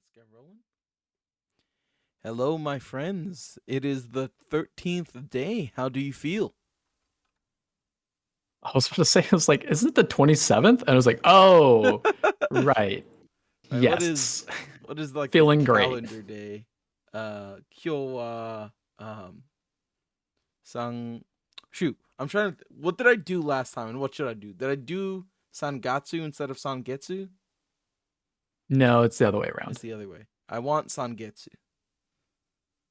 let's get rolling. Hello, my friends. It is the 13th day. How do you feel? I was about to say, I was like, isn't it the 27th? And I was like, oh, right. Right, Yes. what is like the Feeling great. calendar day? Kyo wa sang shoot. I'm trying to what did I do last time and what should I do? Did I do sangatsu instead of sangetsu? No, it's the other way It's around. the other way. I want sangetsu.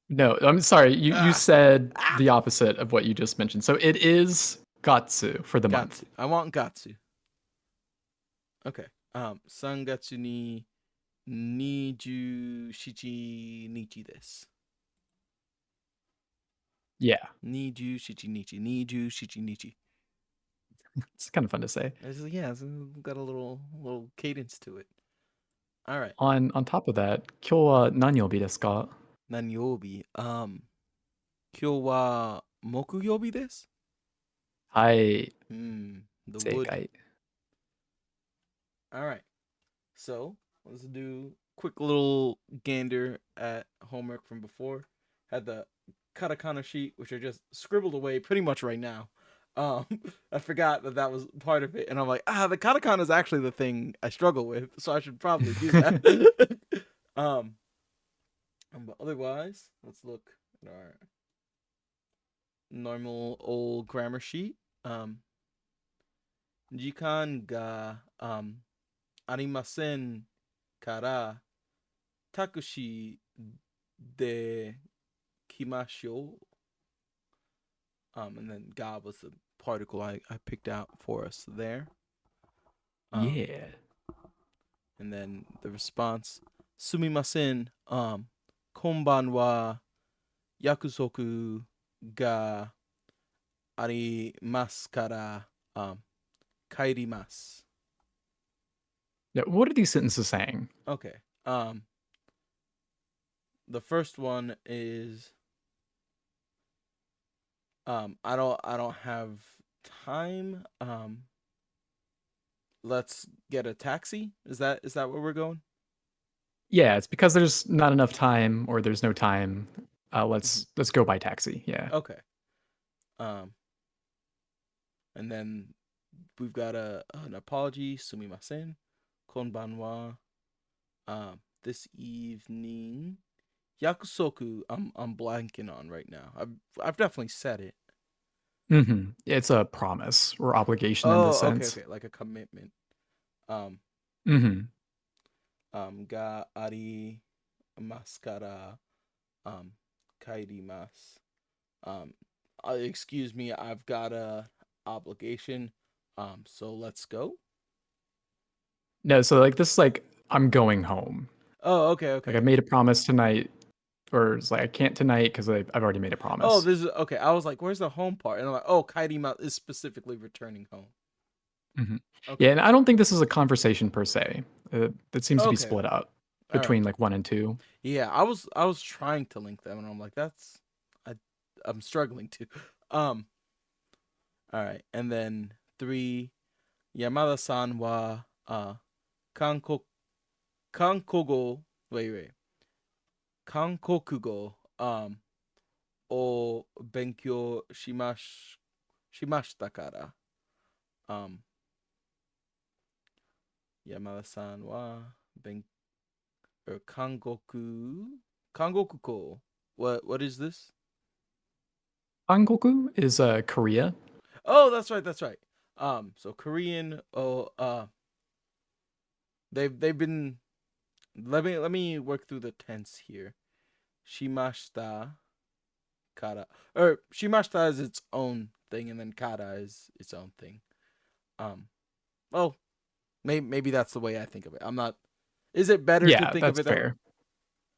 No, I'm sorry. You Ah, said ah, the opposite of what you just mentioned. So it is Gatsu for the month. gatsu. I want gatsu. Okay. Sangatsu ni 27日です。Yeah. 27日、27日。It's kind of fun to say. It's got a little cadence to it. All right. On top of that, 今日は何曜日ですか? 何曜日今日は木曜日です。はい、The 正 wood. 解. All right. So let's do quick little gander at homework from before. Had the katakana sheet, which I just scribbled away pretty much right now. Um, I forgot that was part of it, and I'm like, the katakana is actually the thing I struggle with, so I should probably do that. um, but otherwise, let's look at our normal old grammar sheet. Jikan ga arimasen kara takushi de kimashou. And then ga was the particle I picked out for us there. Yeah. And then the response, sumimasen, konban wa yakusoku ga arimasu kara, kairimasu. Yeah. What are these sentences saying? Okay. The first one is I don't have time. Let's get a taxi. Is that where we're going? Yeah, it's because there's not enough time or there's no time. Mhm. Let's go by taxi. Yeah. Okay. Um, and then we've got an apology, sumimasen, konbanwa. This evening, yakusoku. I'm blanking on right now. I've definitely said it. It's a promise or obligation in this Oh, okay, sense. okay, like a commitment. Um, hmm ga ari maskara kairimasu. Um, excuse me, I've got a obligation. So let's go. No, so like this is like I'm going home. Oh, okay, Like I okay. made a promise tonight, or it's like I can't tonight because I've already made a Oh, promise. this is okay. I was like, where's the home part? And I'm like, oh, kairima is specifically returning home. hmm Okay, Yeah, and I don't think this is a conversation per se. It seems to be okay, split okay. up All right. between like one and two. Yeah, I was trying to link them, and I'm like, I I'm struggling to. Um. All right, and then three. Yamada-san wa kanko kankogo. Wait. Kankokugo. O benkyou shimashita kara. Um, Yamada-san wa ben or kangoku ko. What is this? Angoku is Korea. Oh, that's right. That's right. So Korean. Oh, they've been. Let me work through the tense here. Shimashita kara, or shimashita is its own thing, and then kara is its own thing. Um, well, maybe that's the way I think of it. I'm not. Is it better to Yeah, think of that's it that way? fair.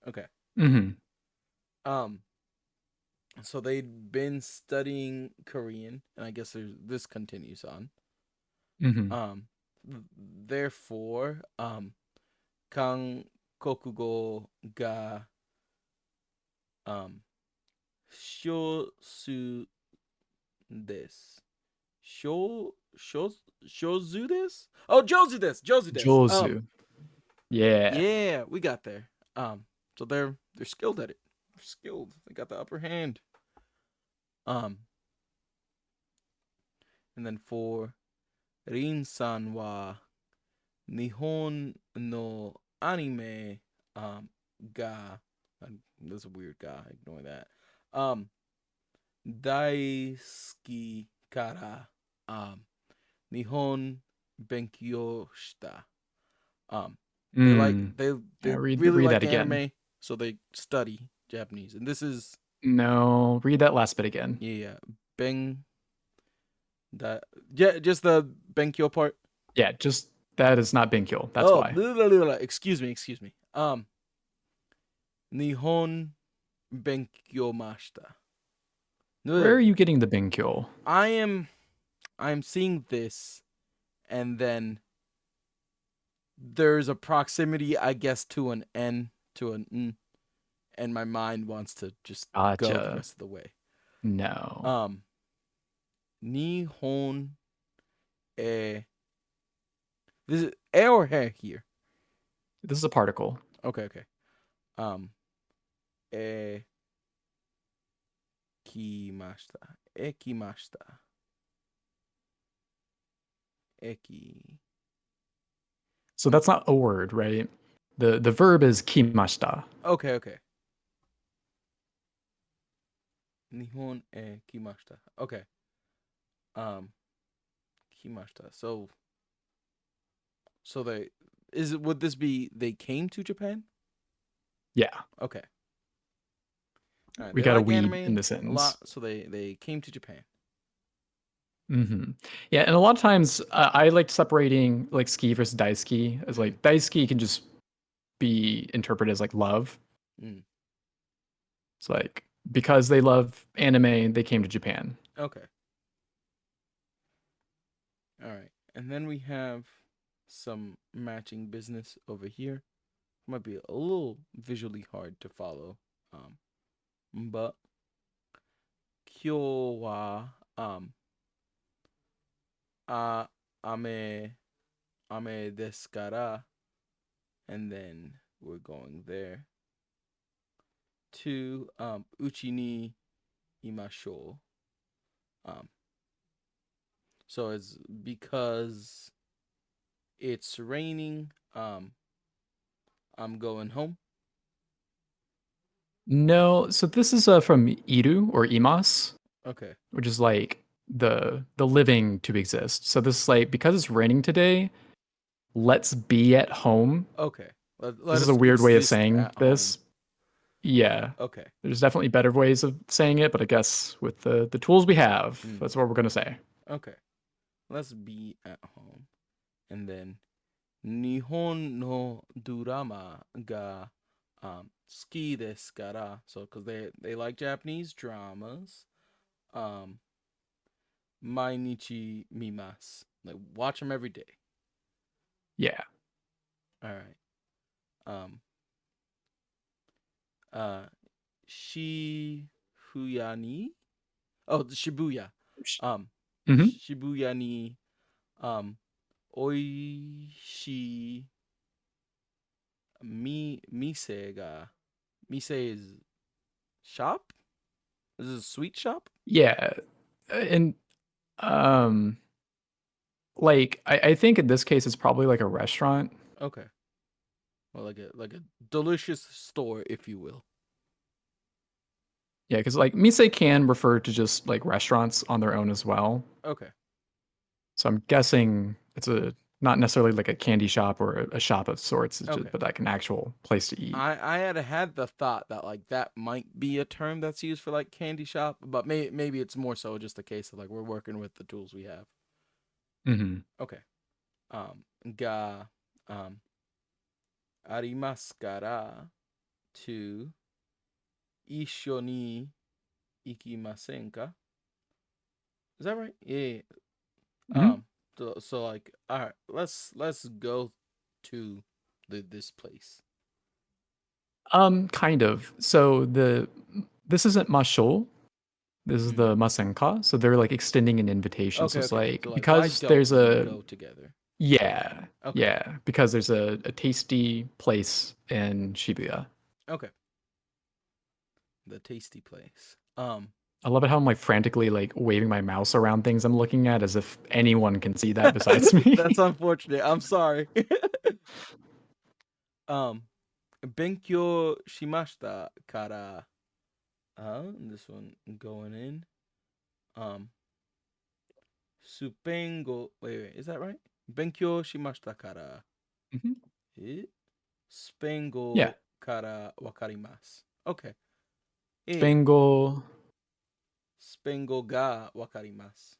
Okay. hmm Um, so they'd been studying Korean, and I guess this continues on. hmm Um, therefore, Kankokugo ga um shosu des. Shozu des? Oh, Jozu des. Jozu des. Jozu. Yeah. Yeah, we got there. Um, so they're skilled at it. They're skilled. They got the upper hand. Um, and then for Rin-san wa Nihon no anime ga that's a weird guy. Ignore that. Um, daisuki kara Nihon benkyo shita. Um, they like Mm. they Yeah, really read that like again. anime, so they study Japanese. And this is No, read that last bit again. yeah, ben that yeah, just the benkyo part. Yeah, just that is not Binkyo. That's Oh, why. blah, blah, blah, blah. Excuse me. Nihon benkyo mashita. Where No, are you getting the Binkyo? I am I'm seeing this, and then there's a proximity, I guess, to an N to an N, and my mind wants to just go the Gotcha. rest of the way. No. Um, Nihon e. This is e or he here. This is a particle. Okay, okay. Um, e kimashita. Ekimashita. Eki. So that's not a word, right? The verb is kimashita. Okay, okay. Nihon e kimashita. Okay. Um, kimashita. So they is it would this be they came to Japan? Yeah, Okay. All right. we They got a like we in anime the a sentence. lot, so they came to Japan. Yeah, and a lot of times I like separating like ski versus daisuki as Mm, like daisuki can just be interpreted as like love. mm. It's like because they love anime, they came to Japan. Okay. All right. And then we have some matching business over here. Might be a little visually hard to follow. Um, but kyo wa a ame ame desu kara, and then we're going there to uchi ni imashou. Um, so it's because it's raining. I'm going home. No, so this is from Iru or Imas, Okay. which is like the living to exist. So this is like because it's raining today, let's be at home. Okay. This Let is a us weird way of exist saying at home. this. Yeah. Okay. There's definitely better ways of saying it, but I guess with the tools we have, Mm, that's what we're gonna say. okay. Let's be at home. And then Nihon no drama ga ski desu kara. So because they like Japanese dramas. Um, mainichi mimasu. Like watch them every day. Yeah. All right. Um, uh, Shibuya ni. Oh, the Shibuya. Um, Mm-hmm. Shibuya ni um oishi mise ga mise is shop. This is a sweet shop. Yeah. And um like I think in this case it's probably like a restaurant. Okay, well, like a delicious store, if you will. Yeah, because like mise can refer to just like restaurants on their own as well. Okay, So I'm guessing it's a not necessarily like a candy shop or a shop of sorts, it's just, okay. but like an actual place to eat. I had the thought that like that might be a term that's used for like candy shop, but maybe it's more so just a case of like we're working with the tools we have. Hmm. Okay. Ga um arimasu kara to isho ni ikimasen ka? Is that right? Yeah. Hmm. So like, all right, let's go to this place. Kind of. So this isn't masho. This is Mm. the masenka. So they're like extending an invitation. So Okay, it's okay. like So like, why because don't there's we a go together? Yeah, Okay. yeah, because there's a tasty place in Shibuya. Okay. The tasty place. I love it how I'm like frantically like waving my mouse around things I'm looking at as if anyone can see that besides That's me. unfortunate. I'm sorry. um, 勉強 shimashita kara. This one going in. Um, Supengo. Wait. Is that right? 勉強 shimashita kara. Mhm. Eh? Yeah, Spengo kara wakarimasu. Okay. Eh. Spangle. Spengo ga wakarimasu.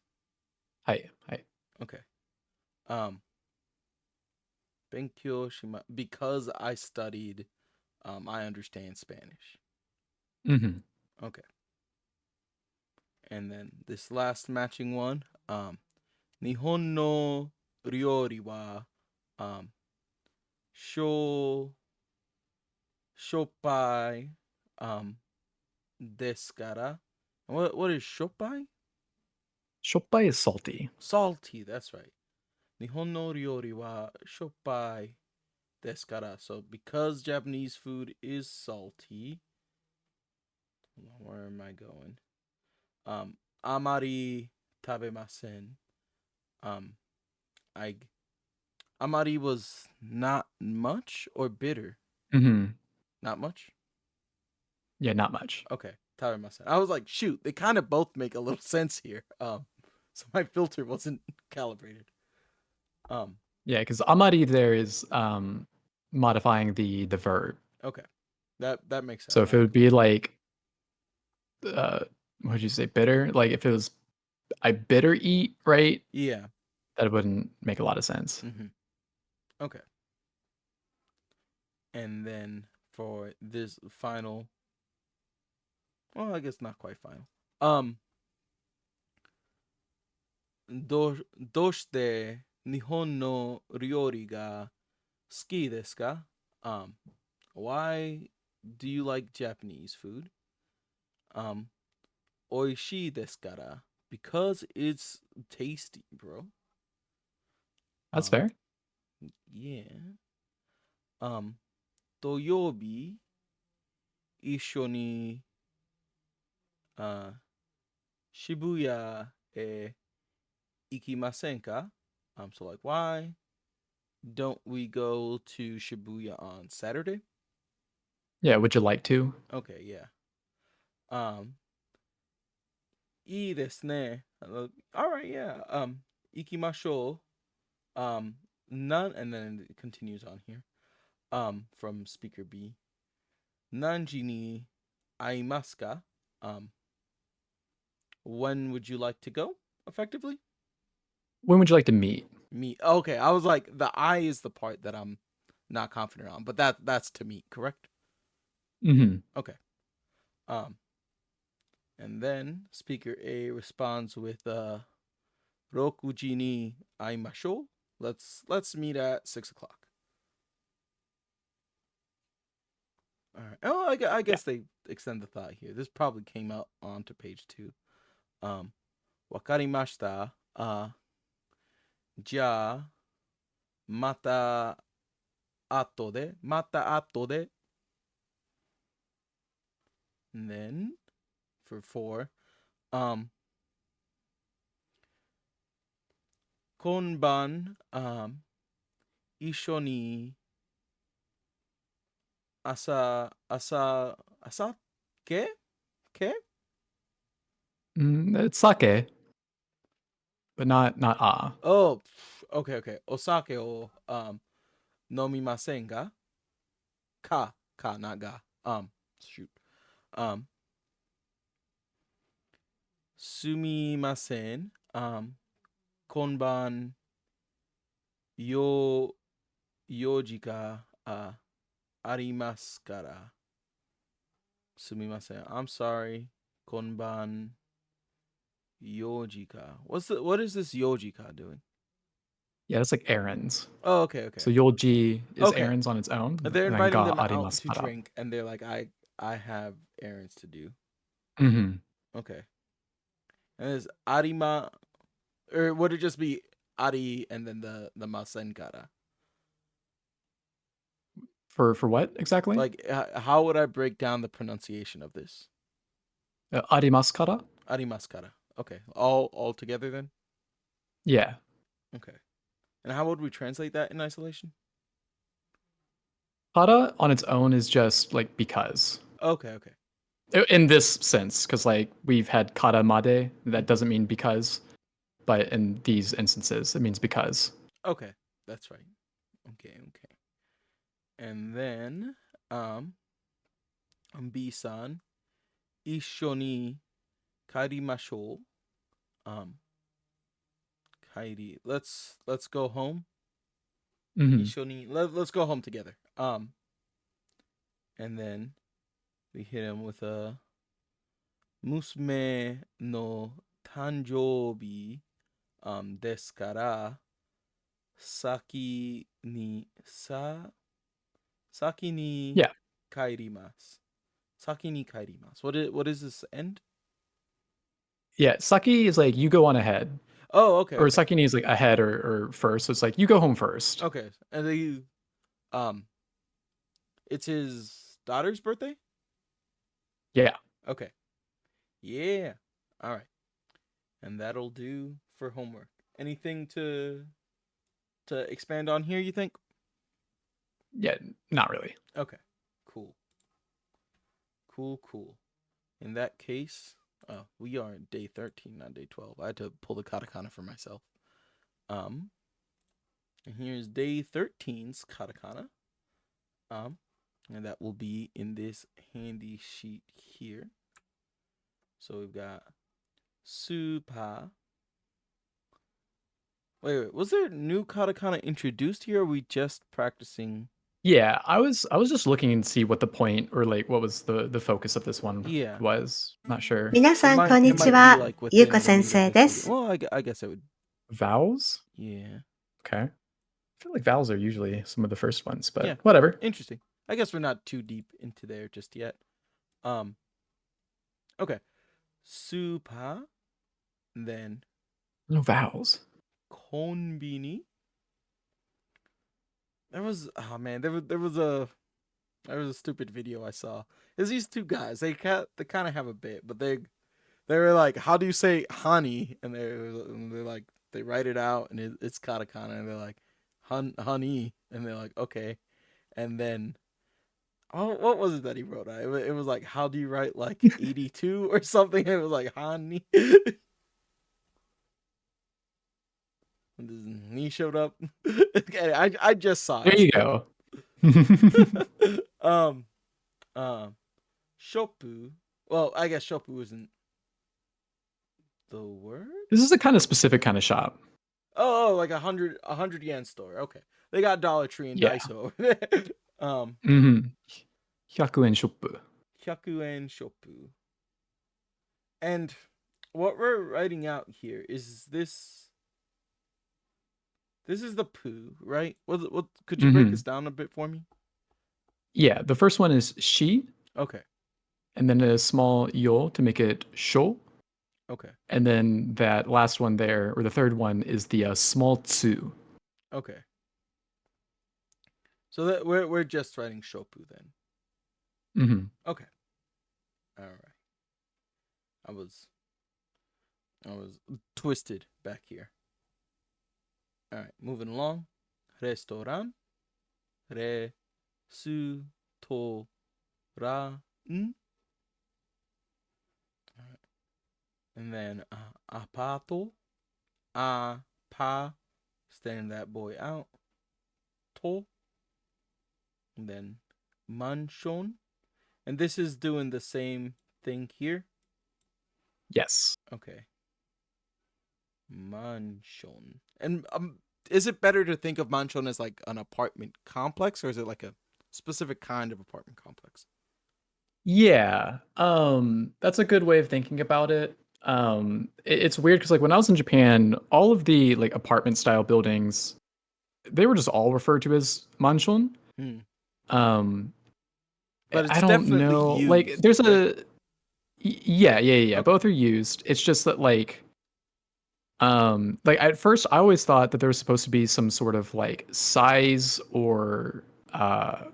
Hi, hi. Okay. Um, 勉強 shima because I studied. I understand Spanish. Hmm. Okay. And then this last matching one. Nihon no ryori wa um, sho shoppai um, desu kara. What is shoppai? Shoppai is salty. Salty. That's right. Nihon no ryori wa shoppai desu kara. So because Japanese food is salty, where am I going? Amari tabemasen. Um, I Amari was not much or bitter. Hmm. Not much. Yeah, not much. Okay, tabemasen. I was like, shoot, they kind of both make a little sense here. So my filter wasn't calibrated. Um, Yeah, because amari there is modifying the verb. okay, that makes sense. So if it would be like uh what would you say, bitter? Like if it was I bitter eat, right? Yeah. That wouldn't make a lot of sense. Mm-hmm. Okay. And then for this final, well, I guess not quite final. Um, どうして日本の料理が好きですか? Why do you like Japanese food? Um, 美味しいですから because it's tasty, bro. That's Um, fair. yeah. Um, 土曜日一緒に Shibuya へ行きませんか? So like, why don't we go to Shibuya on Saturday? Yeah, would you like to? Okay, yeah. Um, いいですね. All right, yeah. 行きましょう. None, and then it continues on here. From speaker B. 何時に会いますか? When would you like to go? Effectively, When would you like to meet? me. Okay, I was like, the I is the part that I'm not confident on, but that's to meet, correct? Hmm. Okay. Um, and then speaker A responds with 6時に会いましょう. Let's meet at 6 o'clock. All right. Oh, I Yeah. guess they extend the thought here. This probably came out onto page 2. Um, わかりました.じゃあまた後で. And then for 4, um, 今晩 一緒に朝け? It's sake, but not ah. Oh, okay. Osake o nomimasen ga? Ka, not ga. Shoot. Um, sumimasen. Konban yo yoji ga arimasu kara. Sumimasen. I'm sorry. Konban yojika. What is this yojika doing? Yeah, it's like errands. Oh, okay. So Yolji is Okay. errands on its own, They're and then inviting ga them out arimasu to kara. drink, and they're like, I have errands to do. Hmm. Okay. And there's arima, or would it just be Ari and then the Masenkara. For what exactly? Like, how would I break down the pronunciation of this? Arimasu kara? Ari Maskara. Okay, all together then. Yeah. Okay, and how would we translate that in isolation? Kara on its own is just like because. Okay, okay. In this sense, because like we've had kara made, that Hmm. doesn't mean because, but in these instances, it means because. Okay, that's right. Okay, okay. And then, um, B-san, 一緒に帰りましょう. Kairi, let's go home. Hmm. 一緒に let's go home together. And then we hit him with a 娘の誕生日 ですから先にYeah. 帰ります. 先に帰ります. What is this end? Yeah. Saki is like you go on ahead. Oh, okay, Or okay. Sakini is like ahead or first. So it's like you go home first. Okay. And then um it's his daughter's birthday? Yeah. Okay. Yeah. All right. And that'll do for homework. Anything to expand on here, you think? Yeah. Not really. Okay. Cool. Cool, cool. In that case, we are at day 13, not day 12. I had to pull the katakana for myself. Um, and here's day 13's katakana. And that will be in this handy sheet here. So we've got super. Wait. Was there new katakana introduced here? Or are we just practicing? Yeah, I was just looking and see what the point or like what was the focus of this one Yeah. was. Not sure. 皆 It さん、こ might んに it ち might be は。 like ゆうこ within the 先 meat of 生 this で video. す。 Well, I guess it would. Vowels? Yeah. Okay. I feel like vowels are usually some of the first ones, but Yeah. whatever. Interesting. I guess we're not too deep into there just yet. Um. Okay. Super. Then No vowels. konbini. There was oh man, there was a stupid video I saw. It's these two guys. They kind of have a bit, but they were like, how do you say honey? And they're like they write it out and it's katakana and they're like honey and they're like okay. And then oh, what was it that he wrote out? It was like how do you write like 82 or something? It was like honey. And this knee showed up. Okay, I just saw There it. you go. um, Shopu. Well, I guess Shopu isn't the word. This is a kind of specific kind of shop. Like a hundred yen store. Okay, they got Dollar Tree and Yeah. Daiso over there. Mm-hmm. 100円ショップ. 100 yen Shopu. And what we're writing out here is this. This is the poo, right? What could you break Mhm. this down a bit for me? Yeah, the first one is she, Okay. and then a small yo to make it sho. Okay. And then that last one there, or the third one, is the small tsu. Okay. So that we're just writing Shopu then. Mm-hmm. Okay. All right. I was twisted back here. All right, moving along. Restaurant. Restaurant. All right. And then apato. Pa. Standing that boy out. To. And then mansion. And this is doing the same thing here. Yes. Okay. Mansion. And is it better to think of mansion as like an apartment complex or is it like a specific kind of apartment complex? Yeah. That's a good way of thinking about it. It's weird because like when I was in Japan, all of the like apartment style buildings, they were just all referred to as mansion. Hmm. Um, But I it's don't definitely know. Like, used, there's right? a yeah. Okay. Both are used. It's just that like Like at first I always thought that there was supposed to be some sort of like size or uh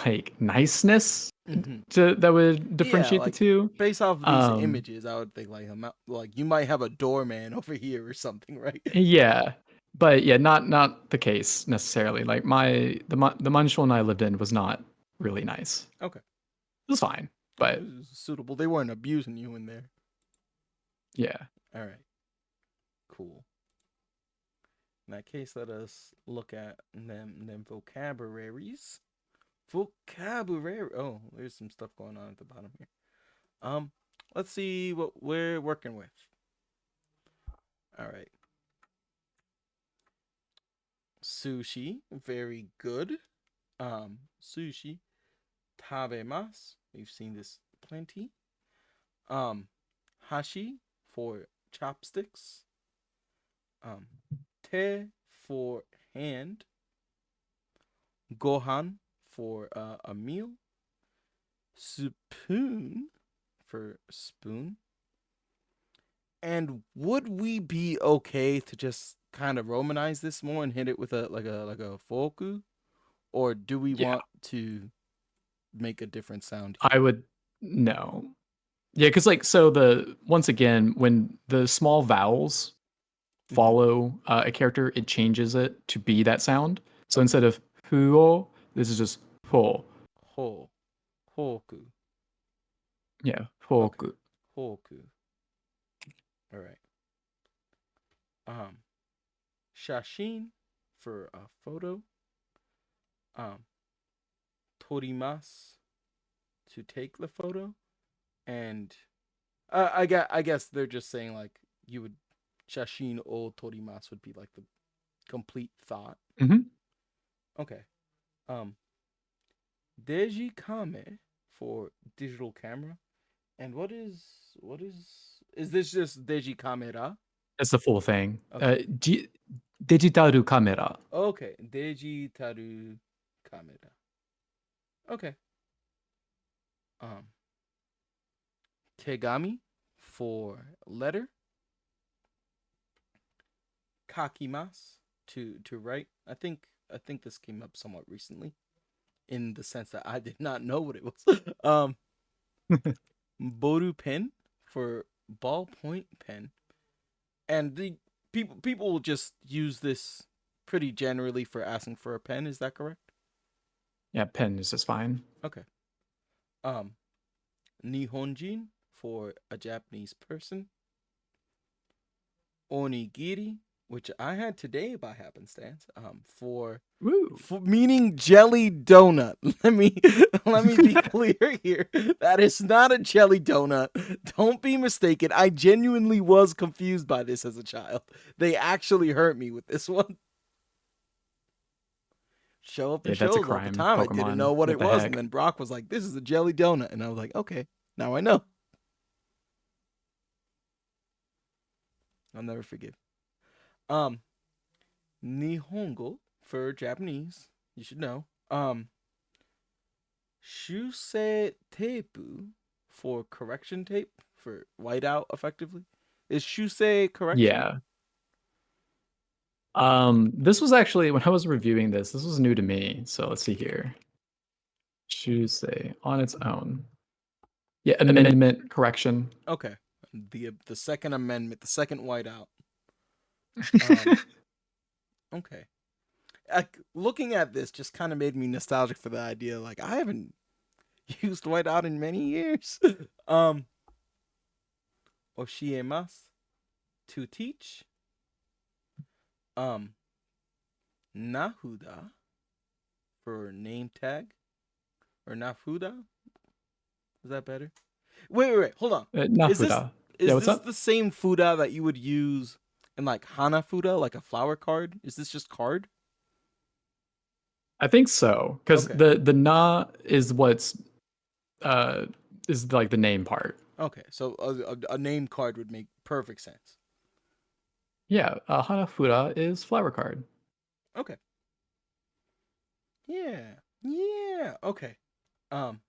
like niceness Hmm. to that would Yeah, differentiate the like two. based off of these Um images, I would think like like you might have a doorman over here or something, right? yeah. But yeah, not the case necessarily. Like the mansion I lived in was not really nice. Okay, It was fine, it but was suitable. They weren't abusing you in there. yeah. All right, cool. In that case, let us look at them vocabularies. Vocabulary. Oh, there's some stuff going on at the bottom here. Um, let's see what we're working with. All right, sushi, very good. Sushi, tabemasu. We've seen this plenty. Um, hashi for chopsticks. Um, te for hand. Gohan for a meal. Spoon for spoon. And would we be okay to just kind of romanize this more and hit it with a foku, or do we Yeah. want to make a different sound I here? would no. Yeah, because like so the once again, when the small vowels Mm-hmm. follow a character, it changes it to be that sound. So Okay. instead of huo, this is just ho. Ho hoku. Yeah, Okay. hoku. Hoku. All right. Um, shashin for a photo. Um, torimasu to take the photo, and I guess they're just saying like you would shashin o torimasu would be like the complete thought. Hmm. Okay. Um, deji kame for digital camera, and what is this just deji camera? That's the full thing. Okay. Digitalu camera. Okay. Deji taru camera. Okay. Um, Kegami for letter. Kakimas to write. I think this came up somewhat recently in the sense that I did not know what it was. Boru pen for ballpoint pen, and the people will just use this pretty generally for asking for a pen. Is that correct? Yeah, pen is just fine. Okay. Um, Nihonjin for a Japanese person. Onigiri, which I had today by happenstance, Woo. for meaning jelly donut. Let me be clear here. That is not a jelly donut. Don't be mistaken. I genuinely was confused by this as a child. They actually hurt me with this one. Show up Yeah, and that's a shows all the crime, time. I didn't Pokemon. know what What it the was, and heck? then Brock was like, "This is a jelly donut," and I was like, "Okay, now I know." I'll never forget. Um, Nihongo for Japanese. You should know. Shusei teipu for correction tape for whiteout effectively. Is shusei correction? Yeah. This was actually when I was reviewing this, this was new to me. So let's see here. Tuesday on its own. Yeah, amendment correction. Okay. The second amendment, the second whiteout. Um okay. Looking at this just kind of made me nostalgic for the idea like I haven't used whiteout in many years. um Oshiemas to teach. Um Nahuda for name tag or Nafuda. Is that better? Wait. Hold on. Is this Nafuda. Yeah, is what's this up? the same Fuda that you would use in like Hanafuda, like a flower card? Is this just card? I think so. Because Okay. the na uh is like the name part. Okay. So a name card would make perfect sense. Yeah, Hanafuda is flower card. Okay. Yeah. Yeah. Okay. Um,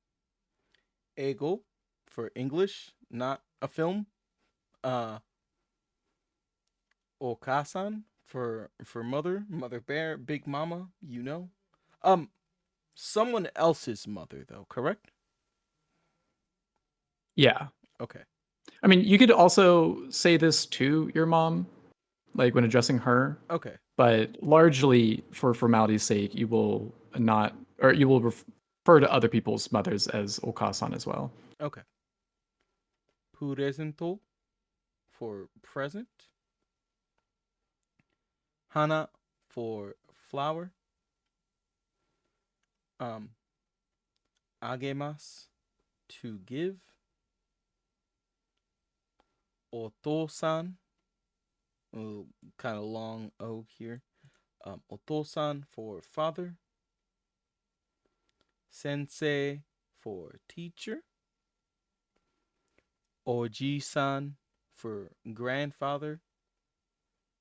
Ego for English, not a film. Uh, Okasan for mother, mother bear, big mama, you know. Um, someone else's mother though, correct? Yeah. Okay. I mean, you could also say this to your mom, like when addressing her, Okay. but largely for formality's sake, you will not, or you will refer to other people's mothers as okasan as well. Okay. Presento for present. Hana for flower. Um, Agemas to give. Otosan, kind of long O here. Otosan for father. Sensei for teacher. Oji-san for grandfather.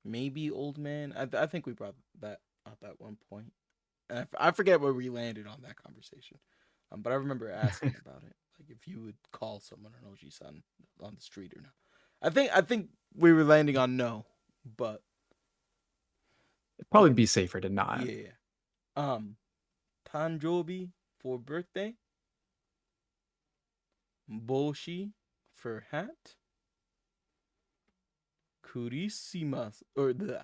Maybe old man. I think we brought that up at one point. I forget where we landed on that conversation. But I remember asking about it, like if you would call someone an Oji-san on the street or not. I think we were landing on no, but It'd we probably can. be safer to not. Yeah. Um, Tanjobi for birthday. Boshi for hat. Kurisimas or the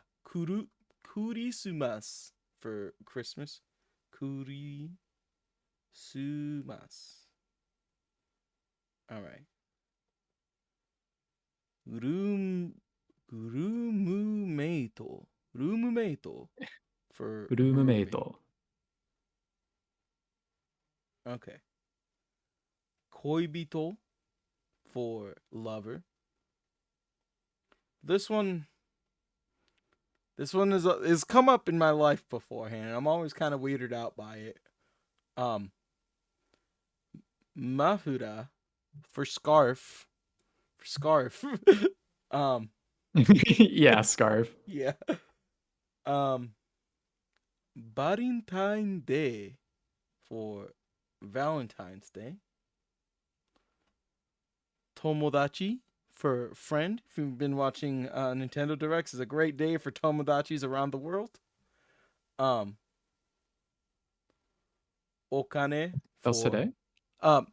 Kurisumas for Christmas. Kurisumas. All right. Rum Gurumumeito. Rumumeito for roommate. Urumemeto. Okay. Koibito for lover. This one is come up in my life beforehand. I'm always kind of weirded out by it. Um Mafura for scarf. For scarf. um Yeah, scarf. yeah. Um Valentine Day for Valentine's Day. Tomodachi for friend. If you've been watching Nintendo Directs, is a great day for Tomodachis around the world. Um, Okane Else for today?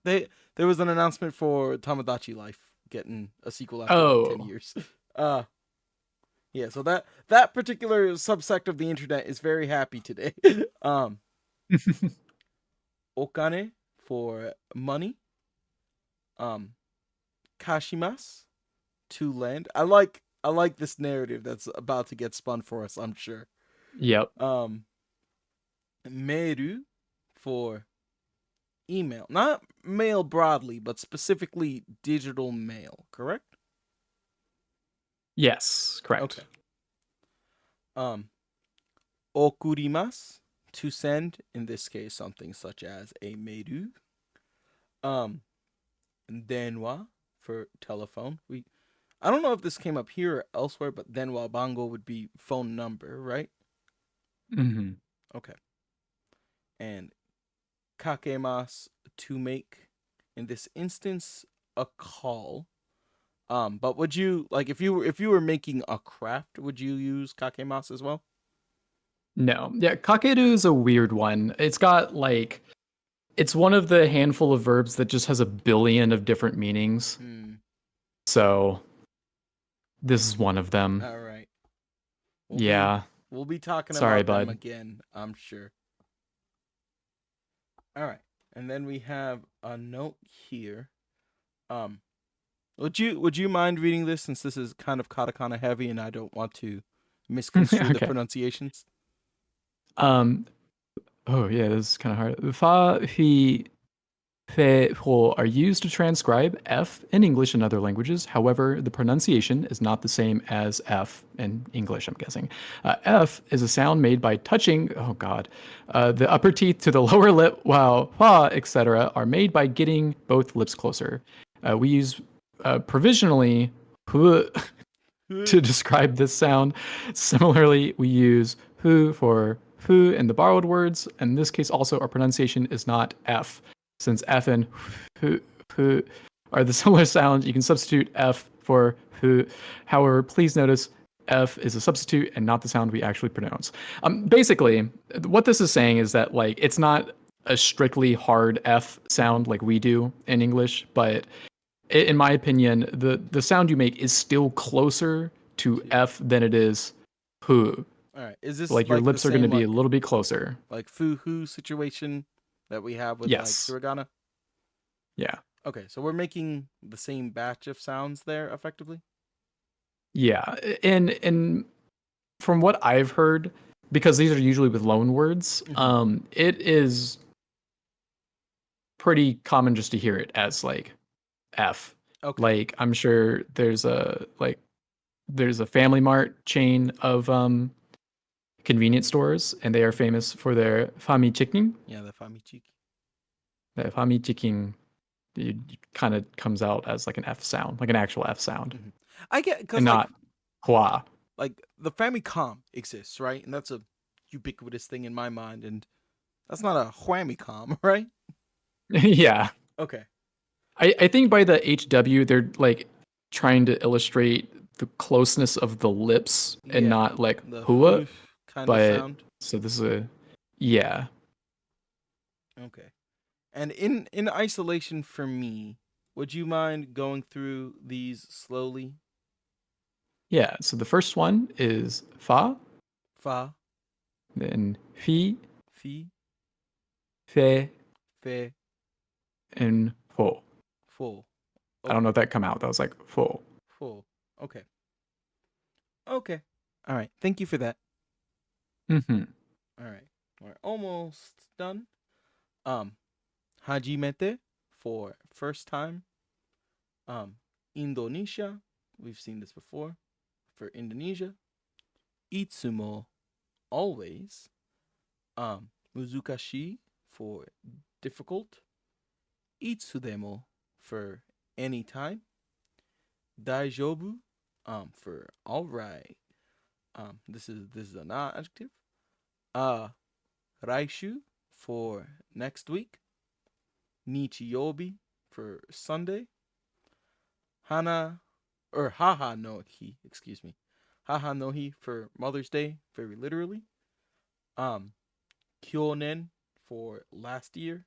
they there was an announcement for Tomodachi Life getting a sequel after like 10 Oh. years. Uh yeah, so that particular subsect of the internet is very happy today. um Okane for money. Um Kashimas to lend. I like this narrative that's about to get spun for us, I'm sure. Yep. Um Meru for email. Not mail broadly, but specifically digital mail, correct? Yes, correct. Okay. Um Okurimas to send, in this case something such as a meru. Um Denwa for telephone. I don't know if this came up here or elsewhere, but Denwa Bango would be phone number, right? Hmm. Okay. And kakemas to make, in this instance, a call. But would you like if you were making a craft, would you use kakemas as well? No. Yeah, kakeru is a weird one. It's got like it's one of the handful of verbs that just has a billion of different meanings. Hmm. So this is one of them. All right. We'll be Yeah. we'll be talking Sorry, about them bud. again, I'm sure. All right. And then we have a note here. Um, would you mind reading this since this is kind of katakana heavy and I don't want to misconstrue the Okay. pronunciations? Um. Oh yeah, this is kind of hard. Fa, fi, fe, ho are used to transcribe F in English and other languages. However, the pronunciation is not the same as F in English, I'm guessing. F is a sound made by touching, oh God, the upper teeth to the lower lip, while fa, etc., are made by getting both lips closer. We use provisionally hu to describe this sound. Similarly, we use hu for hu in the borrowed words. In this case, also, our pronunciation is not F. Since F and hu, hu are the similar sounds, you can substitute F for hu. However, please notice F is a substitute and not the sound we actually pronounce. Basically, what this is saying is that like it's not a strictly hard F Mm-hmm. sound like we do in English, but in my opinion, the sound you make is still closer to F than it is hu. All right. Is this Like your like the lips are going to same be a little bit closer. like foo-hoo situation that we have with like Yes. hiragana? Yeah. Okay, so we're making the same batch of sounds there effectively. Yeah. And from what I've heard, because these are usually with loan words, Mm-hmm. it is pretty common just to hear it as like F. Okay. Like I'm sure there's a Family Mart chain of convenience stores, and they are famous for their fami chicken. Yeah, the famichiki. The fami chicken kind of comes out as like an F sound, like an actual F sound, Mm-hmm. I get and because not hua. like the Famicom exists, right? And that's a ubiquitous thing in my mind, and that's not a Whamicom, right? Yeah, Okay. I think by the HW they're like trying to illustrate the closeness of the lips and Yeah, not like the hua. foof kind of But sound. so this is a yeah. Okay. And in isolation for me, would you mind going through these slowly? Yeah, so the first one is fa, Fa, then fi, fi, fe, fe, and fo. fo. I don't know Okay. if that come out. That was like fo. Fo. Okay. Okay. All right. Thank you for that. Mm-hmm. All right. We're almost done. Um, hajimete for first time. Indonesia. We've seen this before. For Indonesia. Itsumo, always. Muzukashi for difficult. Itsudemo for anytime. Daijobu, for all right. This is an adjective. Uh, Raishu for next week. Nichiyobi for Sunday. Hana or Haha no Hi, excuse me. Haha no Hi for Mother's Day, very literally. Um, Kyonen for last year,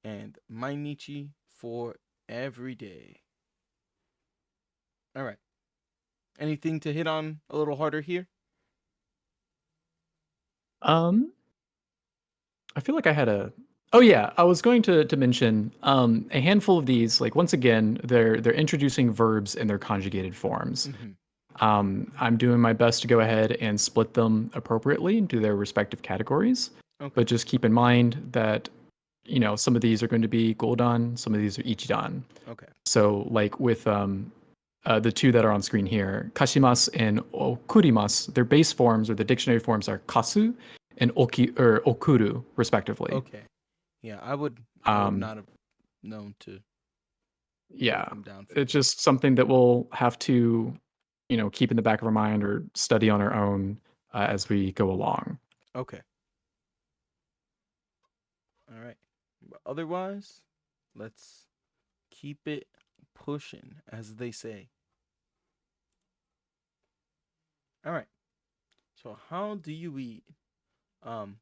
and Mainichi for every day. All right. Anything to hit on a little harder here? Um, I feel like I had a. Oh yeah, I was going to mention a handful of these. Like once again, they're introducing verbs in their conjugated forms. Mm-hmm. I'm doing my best to go ahead and split them appropriately into their respective categories. Okay. But just keep in mind that some of these are going to be Goldan, some of these are Ichidan. Okay. So like with the two that are on screen here, kashimas and okurimas, their base forms or the dictionary forms are kasu and okuru, respectively. Okay. Yeah, I would Um, not have known to yeah, break them down it's further. just something that we'll have to, keep in the back of our mind or study on our own as we go along. Okay. All right. But otherwise, let's keep it pushing, as they say. All right. So how do you eat? Um,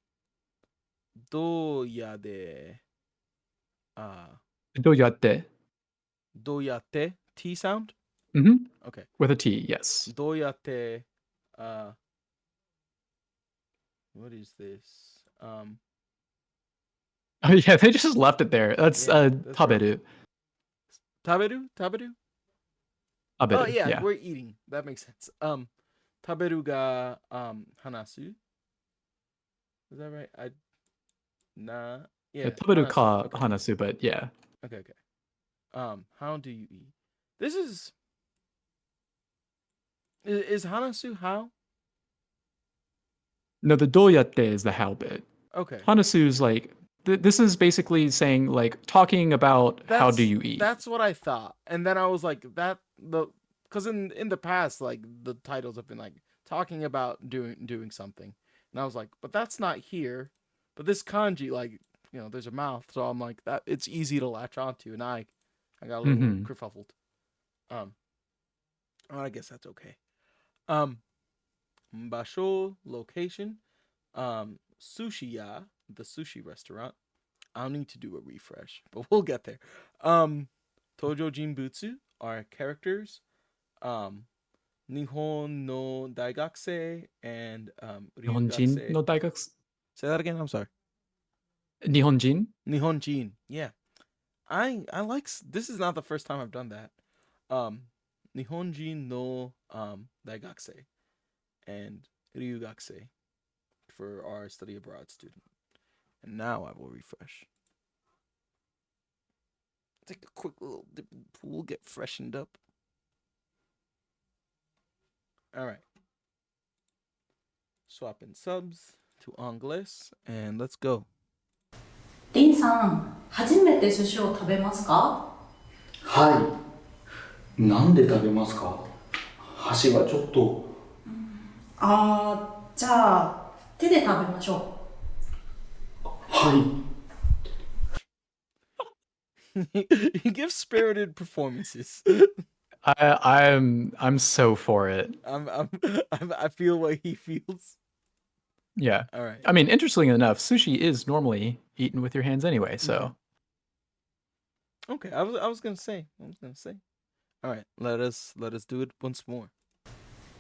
do ya de Doyatte. do ya te T sound? Mm-hmm. Okay. With a T, yes. Do ya te uh what is this? Oh yeah, they just left it there. That's Yeah, that's rough. taberu. Taberu? Taberu? Oh Taberu, yeah, yeah. we're eating. That makes sense. Taberu ga hanasu. Is that right? I nah. Yeah, Taberu hanasu. ka Okay. hanasu, but yeah. Okay, okay. How do you eat? This is hanasu how? No, the doyatte is the how bit. Okay. Hanasu's like this is basically saying like talking about how do That's you eat. that's what I thought. And then I was like that the cuz in the past like the titles have been like talking about doing something. And I was like, but that's not here. But this kanji like, there's a mouth, so I'm like that it's easy to latch onto and I got a little Mm-hmm. kerfuffled. Um I guess that's okay. Um Basho, location. Sushiya, the sushi restaurant. I'll need to do a refresh, but we'll get there. Tojo Jinbutsu are characters. Um, Nihon no Daigakse and Nihonjin Ryugakse. no Daigaku. Say that again. I'm sorry. Nihonjin. Nihonjin. Yeah, I like. This is not the first time I've done that. Um, Nihonjin no Daigakse and Ryugakse for our study abroad student. And now I will refresh. Take a quick little dip in the pool, get freshened up. All right. Swap in subs to Anglais and let's go. リンさん、初めて寿司を食べますか？はい。なんで食べますか？箸はちょっと。じゃあ手で食べましょはい。He gives spirited performances. I'm so for it. I feel what he feels. Yeah. All right. I mean, interestingly enough, sushi is normally eaten with your hands anyway, so. Okay, I was gonna say. All right, let us do it once more. う。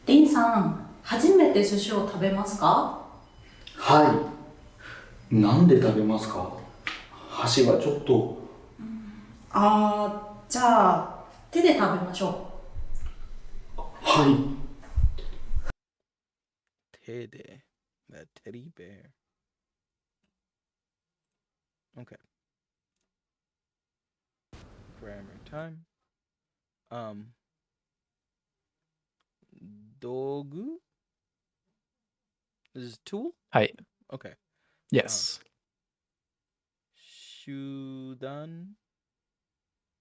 リンさん、初めて寿司を食べますか？はい。なんで食べますか？箸はちょっと。じゃあ手で食べましょはい。Tede, that teddy bear. Okay. Grammar time. Dogu. This is tool. Hi. Okay. Yes. Shudan.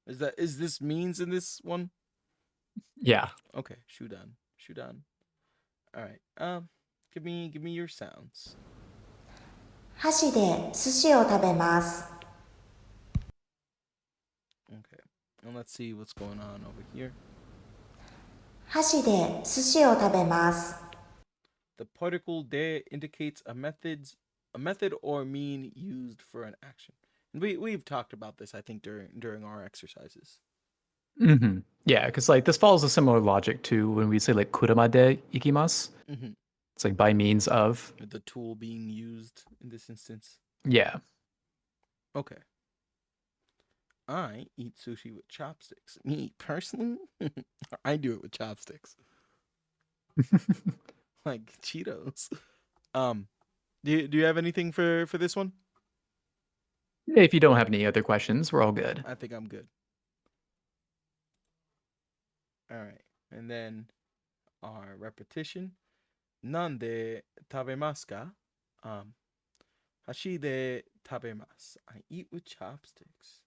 Is this means in this one? Yeah. Okay, Shudan. All right. Give me your sounds. 箸で寿司を食べます。Okay. And let's see what's going on over here. 箸で寿司を食べます。 The particle de indicates a method or mean used for an action. And we've talked about this, I think, during our exercises. Mm-hmm. Yeah, because like this follows a similar logic to when we say like kurama de ikimasu. Mm-hmm. It's like by means of. The tool being used in this instance. Yeah. Okay. I eat sushi with chopsticks. Me personally, I do it with chopsticks. Like Cheetos. Do you have anything for this one? If you don't have any other questions, we're all good. I think I'm good. All right. And then our repetition. Nande tabemasu ka? Hashi de tabemasu. I eat with chopsticks.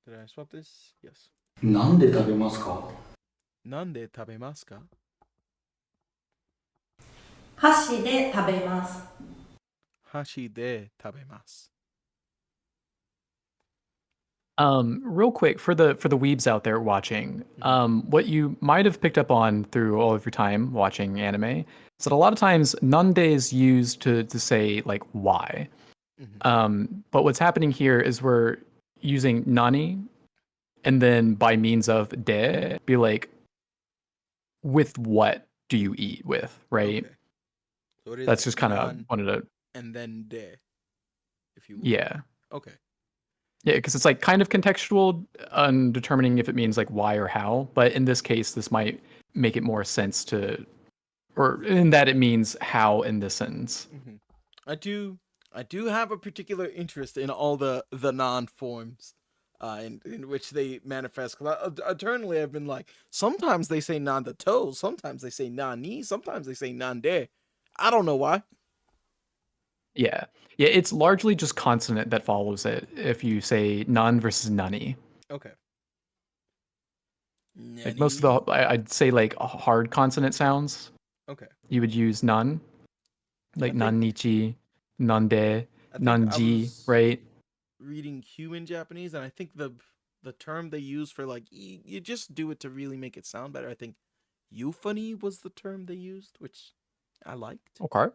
Did I swap this? Yes. なんで食べますか？ Nande tabemasu ka? う。箸で食べます。Hashi de tabemasu. Real quick for the weebs out there watching, what you might have picked up on through all of your time watching anime is that a lot of times nande is used to say like why. But what's happening here is we're using nani and then by means of de be like with what do you eat with, right? Okay. So it is That's like just kind of nan wanted to and then de, if you will. yeah. Okay. Yeah, because it's like kind of contextual on determining if it means like why or how. But in this case, this might make it more sense to, or in that it means how in this sentence. I do have a particular interest in all the non forms, in which they manifest. Because eternally I've been like, sometimes they say non the toe, sometimes they say non ni, sometimes they say non de. I don't know why. Yeah. Yeah, it's largely just consonant that follows it if you say non versus nani. Okay. Like most of the, I'd say like hard consonant sounds, Okay. you would use non, like nannichi, nande, nanji, right? Reading human Japanese, and I think the term they use for like you just do it to really make it sound better. I think euphony was the term they used, which I liked. Okay.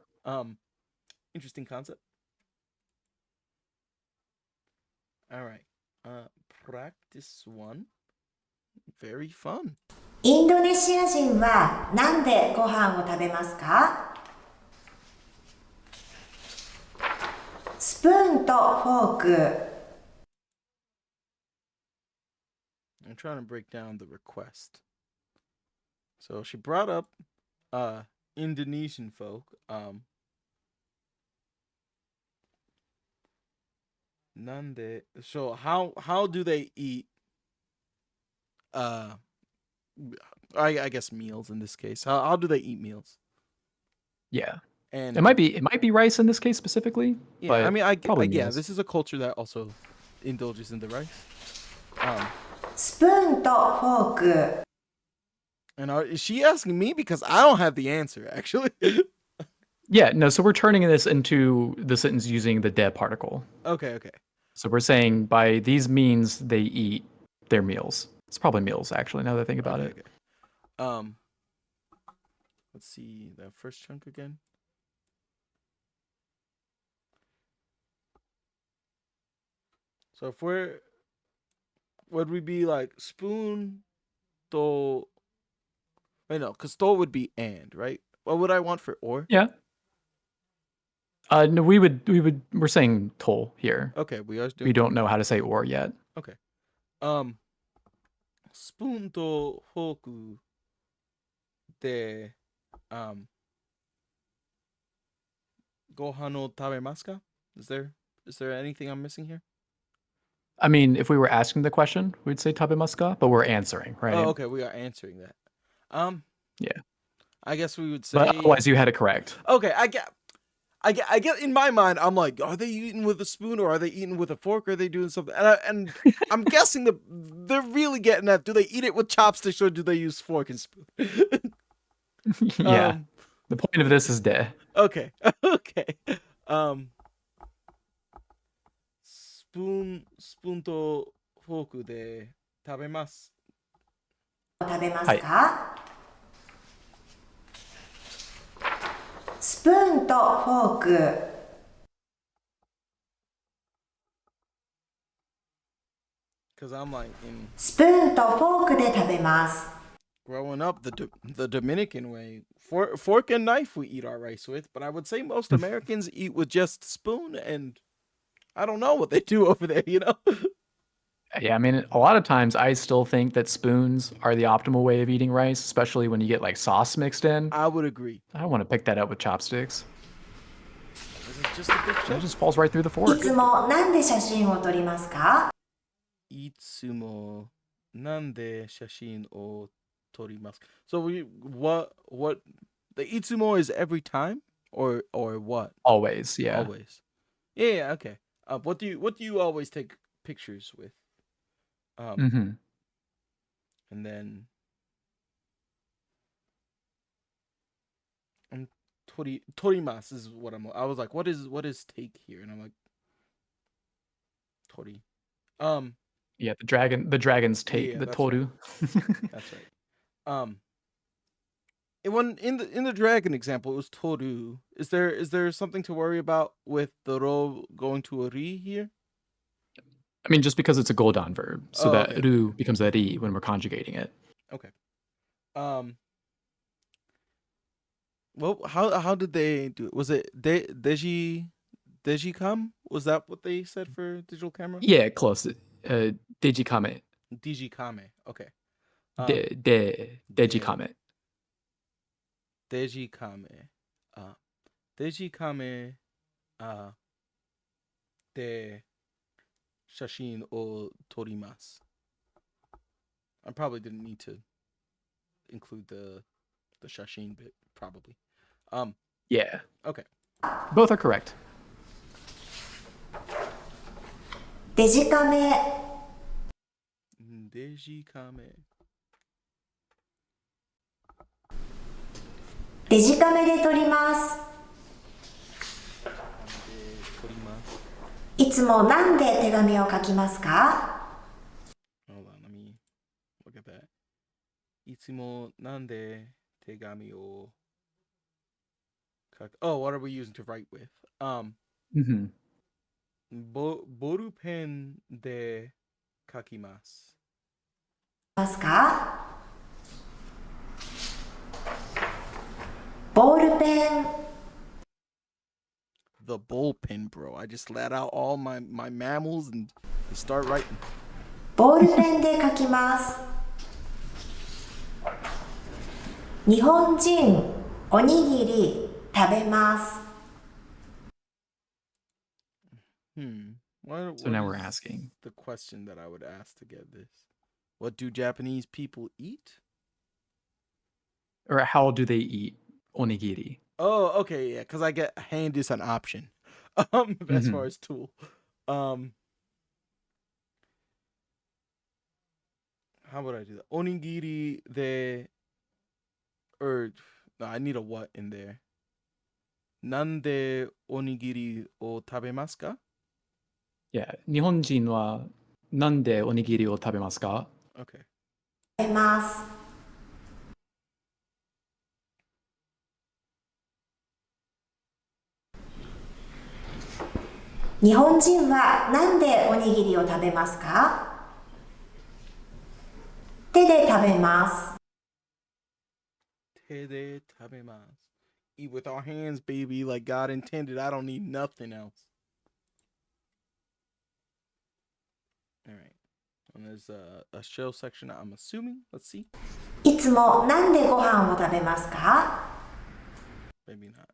Interesting concept. All right. Practice one. Very fun. インドネシア人はなんでご飯を食べますか？スプーンとフォーク。 I'm trying to break down the request. So she brought up Indonesian folk. Nande. So how do they eat I guess meals in this case. How do they eat meals? Yeah. And It might be rice in this case specifically. yeah, but I mean probably yeah, meals. this is a culture that also indulges in the rice. スプーンとフォーク。 And is she asking me because I don't have the answer actually? Yeah, no, so we're turning this into the sentence using the de particle. Okay. So we're saying by these means they eat their meals. It's probably meals actually, now that I think about it. Okay. Let's see that first chunk again. So if would we be like spoon to wait no, because to would be and, right? What would I want for or? Yeah. No, we're saying toll here. Okay, we are doing We don't know how to say or yet. Okay. Spoon to hoku de gohan o tabemasu ka? Is there anything I'm missing here? I mean, if we were asking the question, we'd say tabemaska, but we're answering, right? Oh, okay, we are answering that. Yeah. I guess we would say. But otherwise, you had it correct. Okay, I get. In my mind, I'm like, are they eating with a spoon or are they eating with a fork? Or are they doing something? And I'm guessing that they're really getting at: do they eat it with chopsticks or do they use fork and spoon? Yeah. The point of this is de. Okay. Spoon to fork de tabemasu. 食べますか？スプーンとフォーク。 Because I'm like,スプーンとフォークで食べます。 growing up the Dominican way, fork and knife we eat our rice with, but I would say most Americans eat with just spoon, and I don't know what they do over there, you know? Yeah, I mean, a lot of times I still think that spoons are the optimal way of eating rice, especially when you get like sauce mixed in. I would agree. I don't want to pick that up with chopsticks. This is just a big It chunk. just falls right through the い fork. つもなんで写真を撮りますか？ Itsumo nande shashin o torimasu. So what the itsumo is every time or what? Always, yeah. Always. Yeah, okay. What do you always take pictures with? Mm-hmm. And then torimas is what I was like, what is take here? And I'm like tori. Yeah, the dragon's take, Yeah, the that's toru. That's right. In the dragon example, it was toru. Is there something to worry about with the ro going to a ri here? I mean, just because it's a goldan verb, so Oh, that okay. ru becomes a ri when we're conjugating it. Okay. Well, how did they do it? Was it Dejicam? Was that what they said for digital camera? Yeah, close. Dejikame. Digicame. Okay. Dejikame. Dejicame. Dejicame. De shashin o torimasu. I probably didn't need to include the shashin bit. Probably. Yeah. Okay. Both are correct. デジカメ。 Dejicame. デジカメで撮ります。 Torimasu. いつもなんで手紙を書きますか？ Hold on, let me look at that. itsumo nande tegami o oh, what are we using to write with? Mhm. Boru pen de kakimasu. ますか？ボールペン The bullpen, bro. I just let out all my mammals and start writing. ボールペンで書きます。日本人おにぎり食べます。So now we're asking the question that I would ask to get this. What do Japanese people eat? or how do they eat onigiri? Oh, okay, yeah, because I get hand is an option. As far as tool. How would I do that? Onigiri de or no, I need a what in there. Nande onigiri o tabemasu ka? Yeah. 日本人はなんでおにぎりを食べますか? Okay. 食べます。日本人はなんでおにぎりを食べますか？手で食べます。手で食べます. Eat with our hands, baby, like God intended. I don't need nothing else. All right. And there's a shell section, I'm assuming. Let's see. いつもなんでご飯を食べますか？ Maybe not.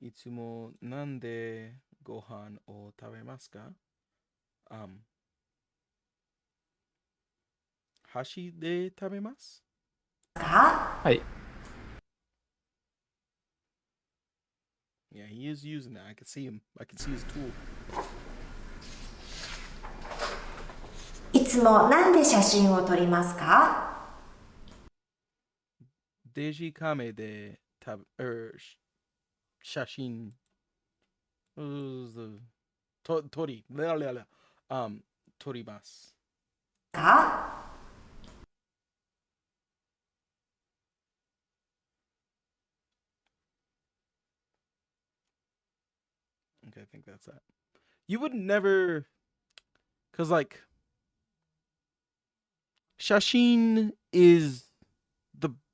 いつもなんでご飯を食べますか? Hashi de tabemasu? か？はい。 Yeah, he is using that. I can see him. I can see his tool. いつもなんで写真を撮りますか？デジカメで写真撮ります。か？ Okay, I think that's that. You would never, cause like, shashin is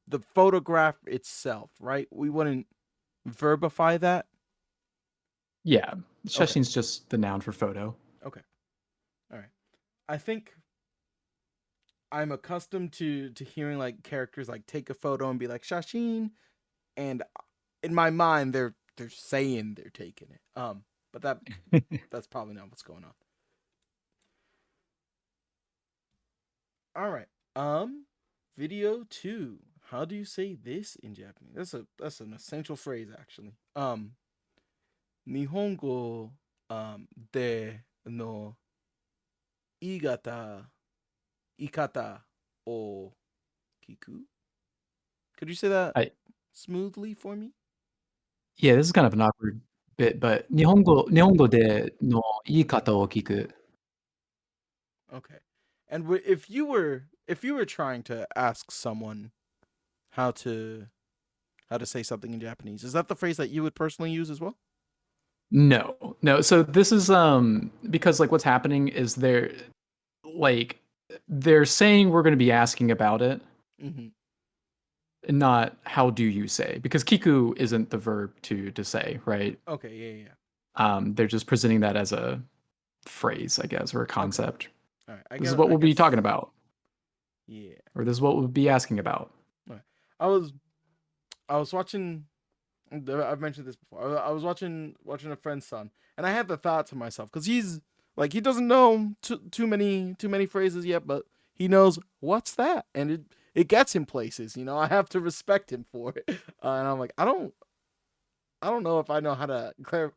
the photograph itself, right? We wouldn't verbify that. Yeah. 写真 is just the noun for photo. Okay. All right. I think I'm accustomed to hearing like characters like take a photo and be like shashin, and in my mind they're saying they're taking it. But that's probably not what's going on. All right. Video 2. How do you say this in Japanese? That's an essential phrase actually. Nihongo de no ikata o kiku. Could you say that smoothly for me? Yeah, this is kind of an awkward bit, but 日本語での言い方を聞く. Okay. And if you were trying to ask someone how to say something in Japanese, is that the phrase that you would personally use as well? No. So this is because like what's happening is they're saying we're going to be asking about it, and not how do you say, because kiku isn't the verb to say, right? Okay, yeah. They're just presenting that as a phrase, I guess, or a concept. Okay. All right. This is what we'll be talking about. Yeah. Or this is what we'll be asking about. All right. I was watching. I've mentioned this before. I was watching a friend's son, and I had the thought to myself, because he's like, he doesn't know too many phrases yet, but he knows what's that, and it gets him places. You know, I have to respect him for it. And I'm like, I don't know if I know how to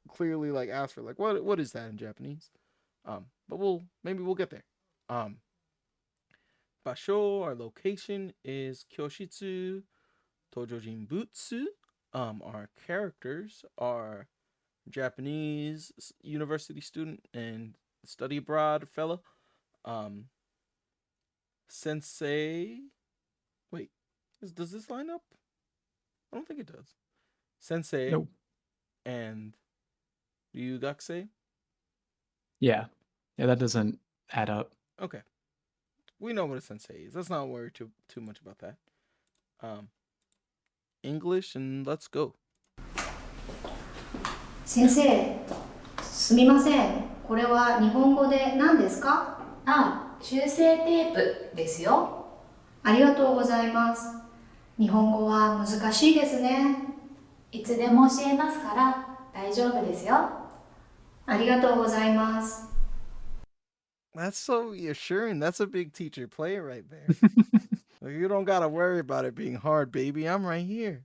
clearly like ask for like what is that in Japanese. But maybe we'll get there. Basho, our location is Kyoshitsu Tojojin Butsu. Our characters are Japanese university student and study abroad fellow. Sensei Does this line up? I don't think it does. Sensei Nope. and Ryugakse? Yeah. Yeah, that doesn't add up. Okay. We know what a sensei is. Let's not worry too much about that. English and let's go. 先生、すみません。これは日本語で何ですか？あ、修正テープですよ。ありがとうございます。日本語は難しいですね。いつでも教えますから大丈夫ですよ。ありがとうございます。That's so reassuring. That's a big teacher play right there. Like, you don't gotta worry about it being hard, baby. I'm right here.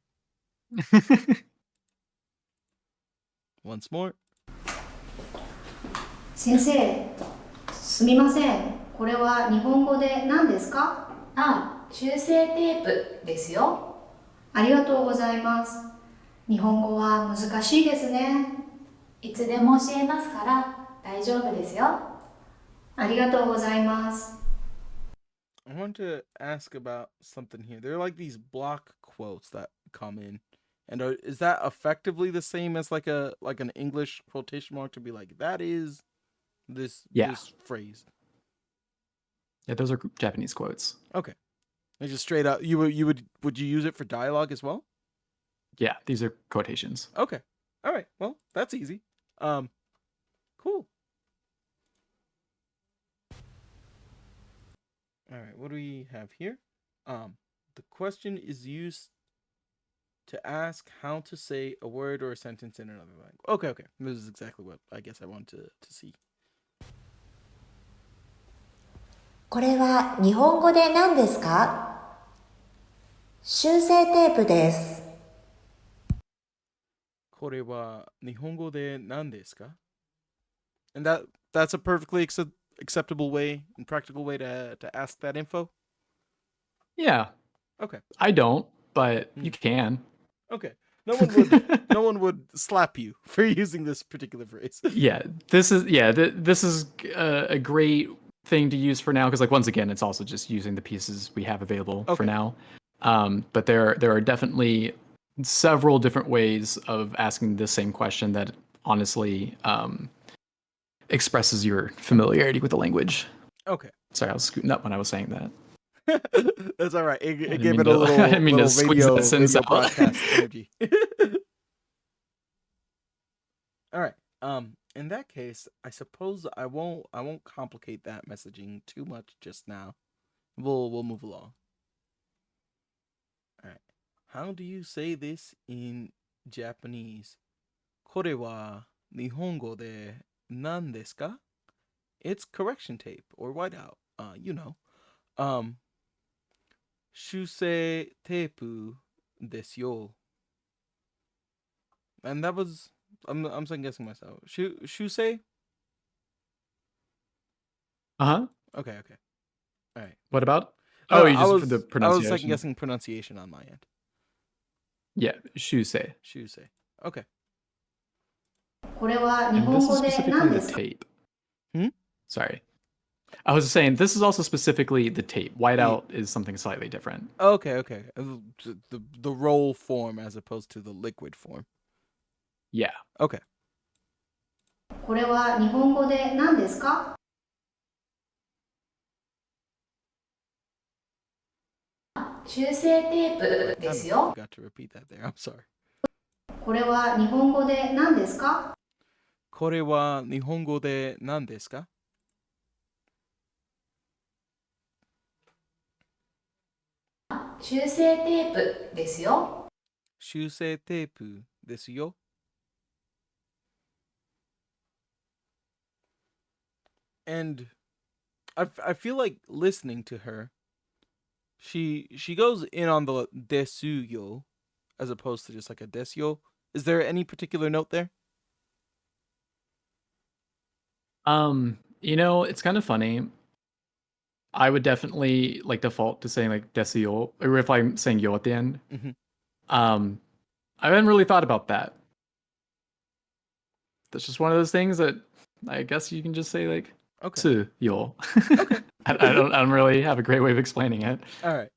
Once more. 先生、すみません。これは日本語で何ですか？あ、修正テープですよ。ありがとうございます。日本語は難しいですね。いつでも教えますから大丈夫ですよ。ありがとうございます。I want to ask about something here. There are like these block quotes that come in. And is that effectively the same as like an English quotation mark to be like that is this phrase? Yeah, those are Japanese quotes. Okay. It's just straight up. Would you use it for dialogue as well? Yeah, these are quotations. Okay. All right. Well, that's easy. Cool. All right. What do we have here? The question is used to ask how to say a word or a sentence in another language. Okay. This is exactly what I guess I want to see. これは日本語で何ですか？修正テープです。これは日本語で何ですか? And that's a perfectly acceptable way and practical way to ask that info? Yeah. Okay. I don't, but you can. Okay. No one would slap you for using this particular phrase. Yeah, this is a great thing to use for now because, like, once again, it's also just using the pieces we have available for now. But there are definitely several different ways of asking the same question that honestly expresses your familiarity with the language. Okay. Sorry, I was scooting up when I was saying that. That's all right. It didn't gave it mean a to- little, I didn't mean to little squeeze radio, that sentence radio out. broadcast energy. All right. In that case, I suppose I won't complicate that messaging too much just now. We'll move along. All right. How do you say this in Japanese? これは日本語で何ですか? It's correction tape or whiteout. You know. 修正テープですよ. And that was I'm second guessing myself. Shusei? Uh-huh. Okay. All right. What about? No, Oh, you just for the I was pronunciation. second guessing pronunciation on my end. Yeah, shusei. Shusei. Okay. これは日 And 本 this 語 is で specifically 何 the ですか？ tape. Sorry. I was saying this is also specifically the tape. Whiteout is something slightly different. Okay. The roll form as opposed to the liquid form. Yeah. Okay. これは日本語で何ですか？修正テープで I すよ。 forgot to repeat that there. I'm sorry. これは日本語で何ですか？これは日本語で何ですか? 修正テープですよ。修正テープですよ. And I feel like listening to her, she goes in on the desu yo as opposed to just like a desyo. Is there any particular note there? It's kind of funny. I would definitely like default to saying like desu, or if I'm saying yo at the end. Mhm. I haven't really thought about that. That's just one of those things that I guess you can just say like Okay. yo. I don't really have a great way of explaining it. All right.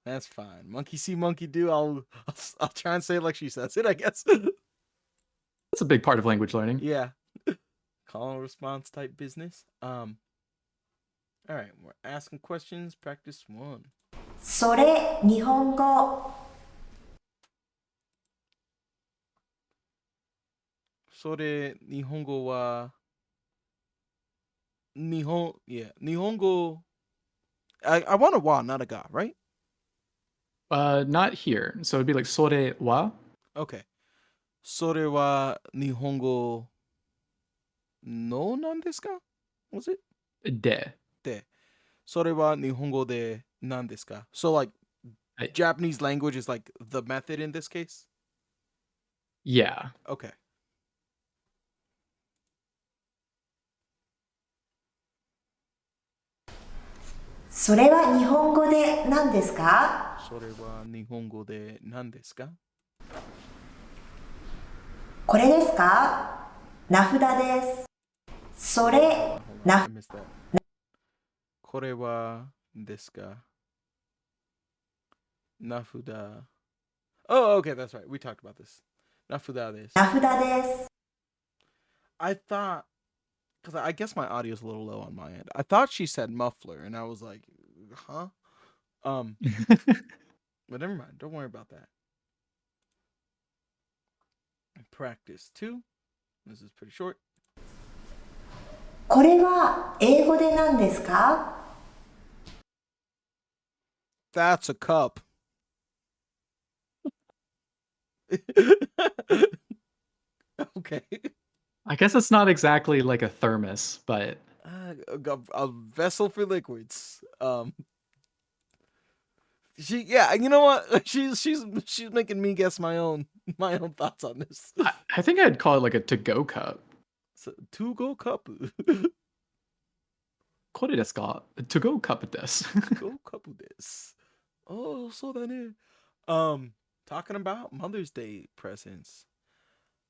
That's fine. Monkey see, monkey do. I'll try and say it like she says it, I guess. That's a big part of language learning. Yeah. Call and response type business. All right, we're asking questions. Practice 1. それ日本語。それ日本語はNihongo. I want a wa, not a ga, right? Not here. So it'd be like sore wa. Okay. それは日本語のなんですか? Was it? De. で、それは日本語で何ですか? So like Hey. Japanese language is like the method in this case? Yeah. Okay. それは日本語で何ですか？それは日本語で何ですか? これですか？名札です。それ、名 I missed that. これはですか? 名札. Oh, okay, that's right. We talked about this. 名札です。名札です。 I thought, because I guess my audio is a little low on my end. I thought she said muffler, and I was like, huh? But never mind. Don't worry about that. Practice 2. This is pretty short. これは英語で何ですか？ That's a cup. Okay. I guess it's not exactly like a thermos, but A vessel for liquids. Yeah, you know what? She's making me guess my own thoughts on this. I think I'd call it like a to-go cup. So, to go cup. Kore desu ka? To-go cup desu. Go couple this. Oh, so that talking about Mother's Day presents.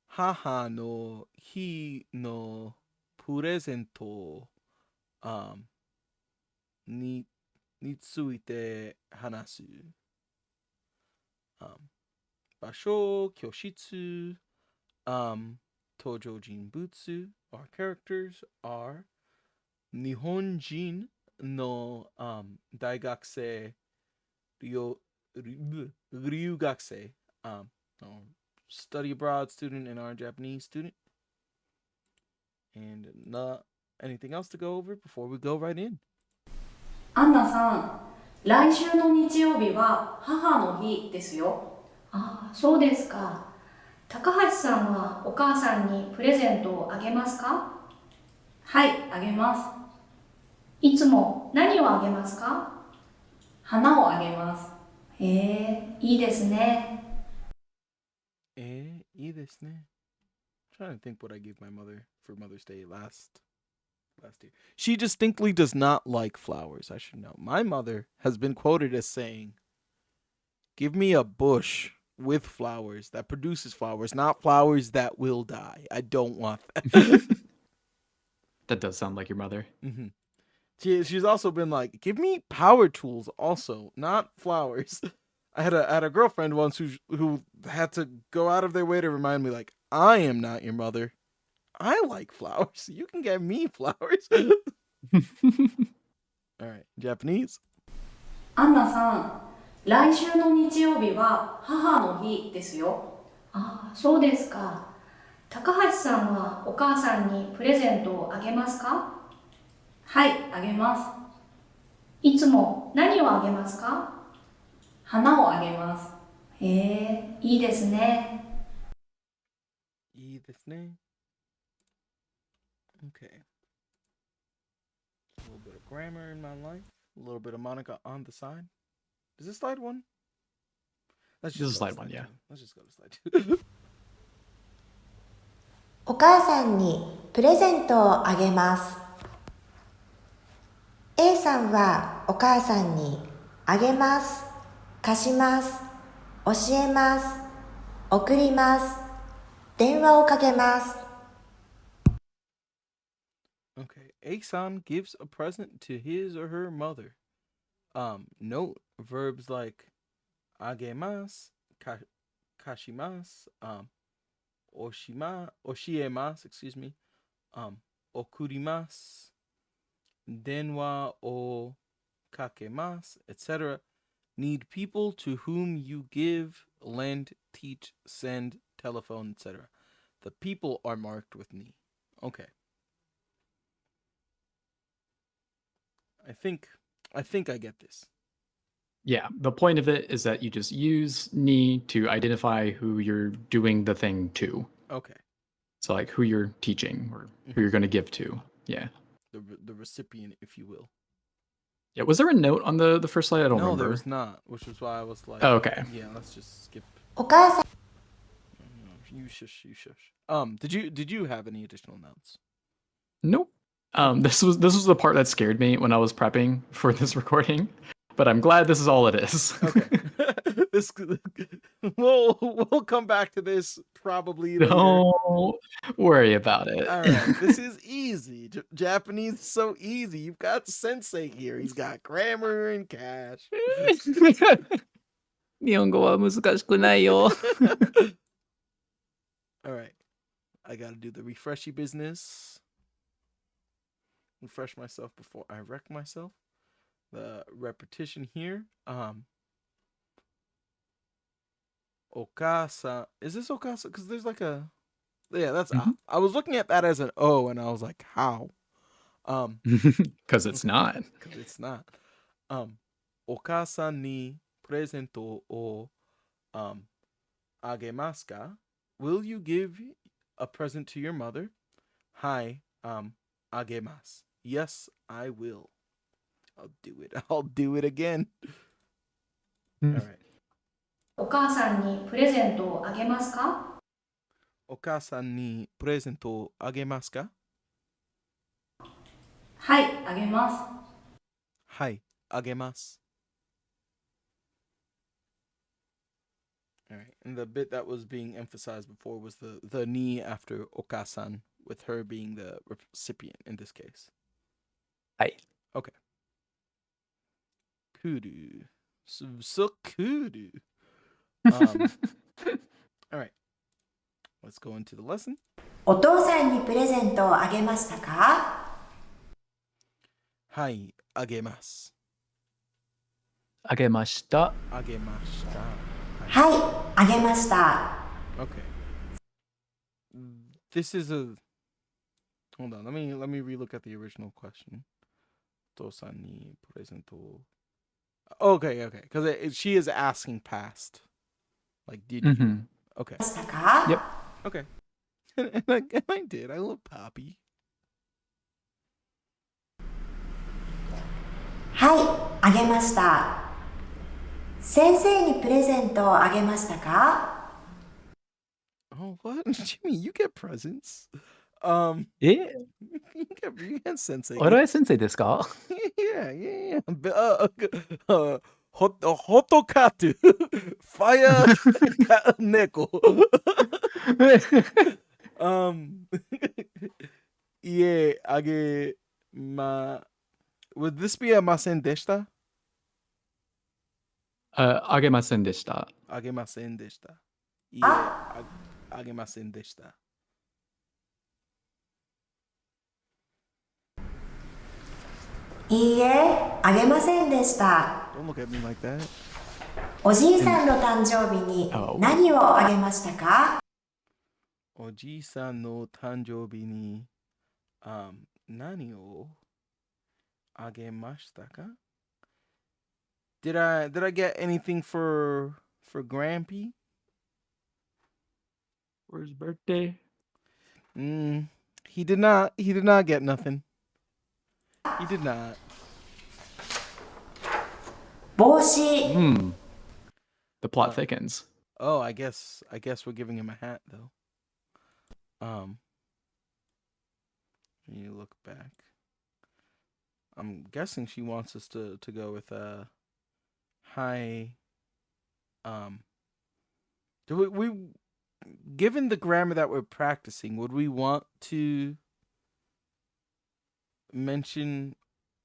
Haha no hi no purezento ni tsuite hanasu. Basho, Kyoshitsu, Tojo Jinbutsu. Our characters are Nihonjin no Daigakse Ryugakse, study abroad student and our Japanese student. And not anything else to go over before we go right in. アンナさん、来週の日曜日は母の日ですよ。ああ、そうですか。高橋さんはお母さんにプレゼントをあげますか？はい、あげます。いつも何をあげますか？花をあげます。いいですね。いいですね. I'm trying to think what I gave my mother for Mother's Day last year. She distinctly does not like flowers, I should know. My mother has been quoted as saying, "Give me a bush with flowers that produces flowers, not flowers that will die. I don't want that." That does sound like your mother. Mm-hmm. She's also been like, "Give me power tools also, not flowers." I had a girlfriend once who had to go out of their way to remind me, like, I am not your mother. I like flowers. You can get me flowers. All right, Japanese. アンナさん、来週の日曜日は母の日ですよ。ああ、そうですか。高橋さんはお母さんにプレゼントをあげますか？はい、あげます。いつも何をあげますか？花をあげます。いいですね。いいですね. Okay. A little bit of grammar in my life. A little bit of Monica on the side. Is this slide 1? This is slide 1, yeah. Let's just go to slide 2. お母さんにプレゼントをあげます。A さんはお母さんにあげます、貸します、教えます、送ります、電話をかけます。Okay. A-san gives a present to his or her mother. Note verbs like agemasu, kashimasu, oshiemas, excuse me, okurimasu, denwa o kakemasu, etc. need people to whom you give, lend, teach, send, telephone, etc. The people are marked with ni. Okay. I think I get this. Yeah, the point of it is that you just use ni to identify who you're doing the thing to. Okay. So like who you're teaching or who you're going to give to. Yeah. The recipient, if you will. Yeah. Was there a note on the first slide? I don't No, remember. there was not, which was why I was like, Oh, okay. yeah, let's just skip. お母さん、 You shush, you shush. Did you have any additional notes? Nope. This was the part that scared me when I was prepping for this recording, but I'm glad this is all it is. Okay. This we'll come back to this probably later. Don't worry about it. All right, this is easy. Japanese is so easy. You've got Sensei here. He's got grammar and cash. 日本語は難しくないよ。 All right, I gotta do the refreshy business. Refresh myself before I wreck myself. The repetition here. Okasa. Is this Okasa? Because there's like a. Yeah, that's. I was looking at that as an O, and I was like, how? Because it's not. Because it's not. Okasa ni presento o agemasu ka? Will you give a present to your mother? Hi, agemasu. Yes, I will. I'll do it. I'll do it again. All right. お母さんにプレゼントをあげますか？お母さんにプレゼントをあげますか？はい、あげます。はい、あげます。All right, and the bit that was being emphasized before was the ni after okasan, with her being the recipient in this case. はい。 Okay. Kudu. So kudu. All right. Let's go into the lesson. お父さんにプレゼントをあげましたか？はい、あげます。あげました。あげました。はい、あげました。 Okay. This is a. Hold on. Let me relook at the original question. Tosan ni presento. Okay. Because she is asking past. Like, did you? Okay. ましたか？ Yep. Okay. And I did. I love Poppy. はい、あげました。先生にプレゼントをあげましたか？ Oh, what? Jimmy, you get presents. え you get sensei. 俺は先生ですか？ Yeah. Hotokatu. Fire neko. Yeah, age ma. Would this be a masen deshita? あげませんでした。 Agemasen deshita. Yeah, agemasen deshita. いいえ、あげませんでした。 Don't look at me like that. おじいさんの誕生日に何をあげましたか？ Oji-san no tanjoubi ni nani o agemashita ka? Did I get anything for Grampy? For his birthday? He did not get nothing. He did not. 帽子。 The plot thickens. Oh, I guess we're giving him a hat though. You look back. I'm guessing she wants us to go with hi. Do we given the grammar that we're practicing, would we want to mention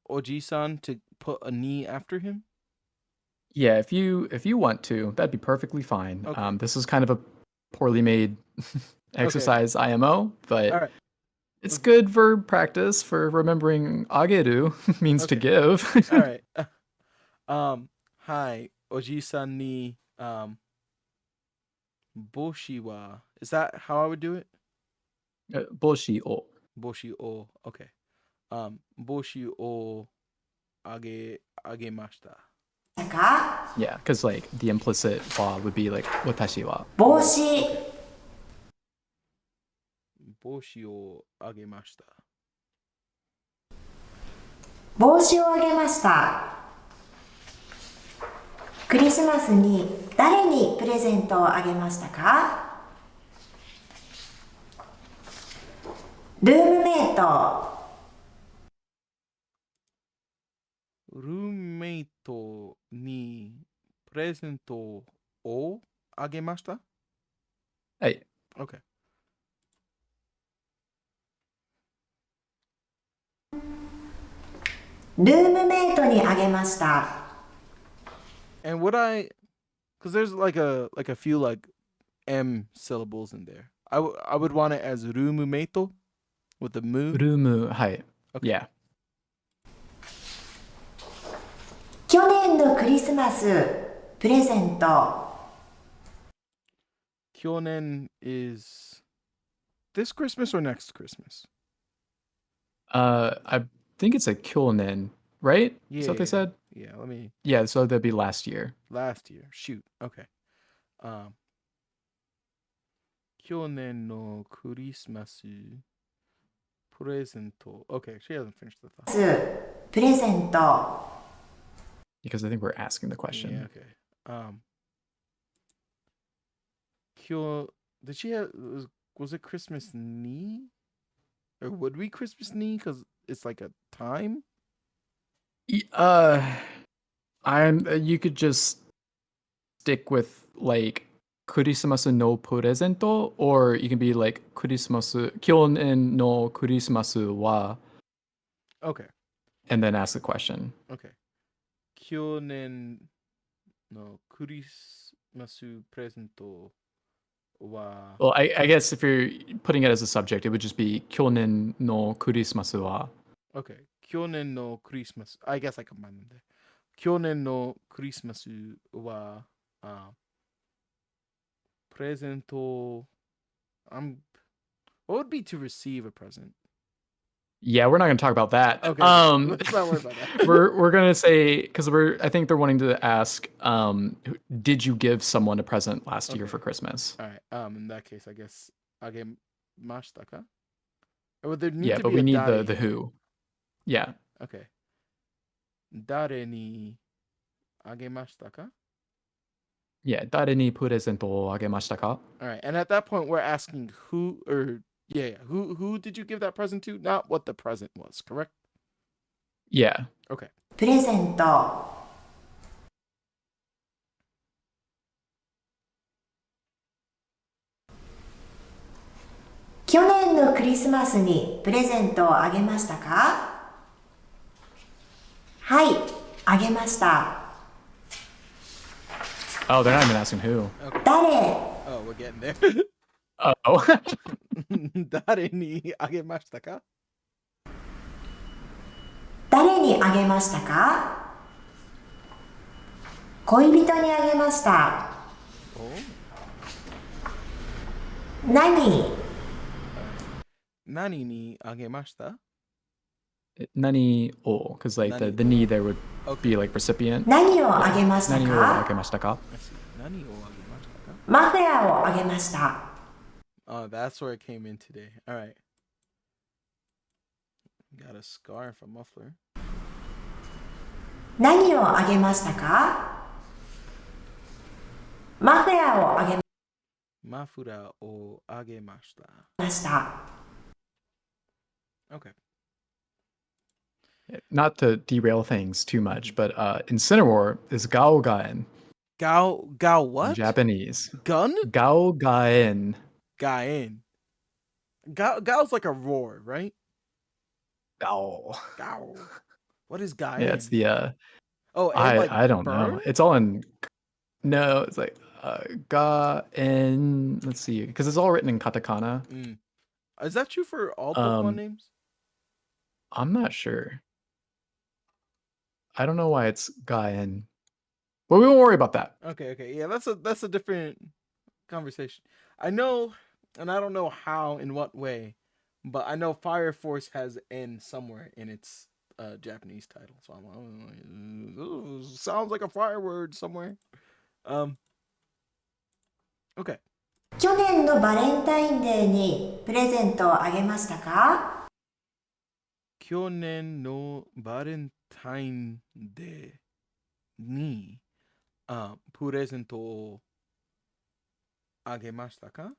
Oji-san to put a ni after him? Yeah, if you want to, that'd be perfectly fine. Okay. This is kind of a poorly made exercise IMO, but All right. it's good for practice for remembering ageru means to Okay. give. All right. Hi, Oji-san ni boshi wa. Is that how I would do it? Boshi o. Boshi o. Okay. Boshi o agemashita. か Yeah, because like the implicit wa would be like watashi wa. 帽子 Boshi o agemashita. 帽子をあげました。クリスマスに誰にプレゼントをあげましたか？ルームメイト、ルームメイトにプレゼントをあげました? Hey, Okay. ルームメイトにあげました。 And would I, because there's like a few like M syllables in there. I would want it as rumu-meito with the mu. rumu, hi. Okay. Yeah. 去年のクリスマスプレゼント、 Kyonen is this Christmas or next Christmas? I think it's a kyonen, right? Is that what they Yeah. said? Yeah, let me Yeah, so that'd be last year. last year. Shoot. Okay. Kyonen no Christmas presento. Okay, she hasn't finished the thought. プレゼント、 Because I think we're asking the question. Yeah, okay. Did she have was it Christmas ni? Or would we Christmas ni? Because it's like a time? You could just stick with like Christmas no presento, or you can be like Christmas kyonen no Christmas wa, Okay. and then ask the question. Okay. Kyonen no Christmas presento wa. Well, I guess if you're putting it as a subject, it would just be kyonen no Christmas wa. Okay. Kyonen no Christmas. I guess I combine them there. Kyonen no Christmas wa presento. What would be to receive a present? Yeah, we're not going to talk about that. Okay. Let's not worry about that. we're going to say, because I think they're wanting to ask, did you give someone a present last year Okay. for Christmas? All right. In that case, I guess agemashita ka? Or would there need Yeah, to but be we a need dare? the who. Yeah. Okay. Dare ni agemashita ka? Yeah, 誰にプレゼントをあげましたか? All right. And at that point, we're asking who, or yeah, who did you give that present to? Not what the present was, correct? Yeah. Okay. プレゼント、去年のクリスマスにプレゼントをあげましたか？はい、あげました。 Oh, they're not even asking who. 誰、 Oh, we're getting there. Oh. Dare ni agemashita ka? 誰にあげましたか？恋人にあげました。 Oh. 何、 Nani ni agemashita? Nani o, because like Nani the ni there would Okay. be like recipient. 何をあげました Nani o あか？げましたか? I see. Nani o agemashita ka? マフラーをあげました。 Oh, that's where it came in today. All right. Got a scarf, a muffler. 何をあげましたか？マフラーをあげ Mafura o agemashita. ました。 Okay. Not to derail things too much, but Incineroar is Gaogaen Gao in what? Japanese. Gun? Gaogaen. Gaen. Gao's like a roar, right? Gao. Gao. What is Gaen? Yeah, it's the Oh, and like I don't burn? know. It's all in no, it's like ga and let's see, because it's all written in katakana. Is that true for all Pokemon Um, names? I'm not sure. I don't know why it's Gaen. But we won't worry about that. Okay. Yeah, that's a different conversation. I know, and I don't know how, in what way, but I know Fire Force has N somewhere in its Japanese title. So I'm like, "Ooh, sounds like a fire word somewhere." Okay. 去年のバレンタインデーにプレゼントをあげましたか？ Kyonen no Valentine de ni purezento o agemashita ka?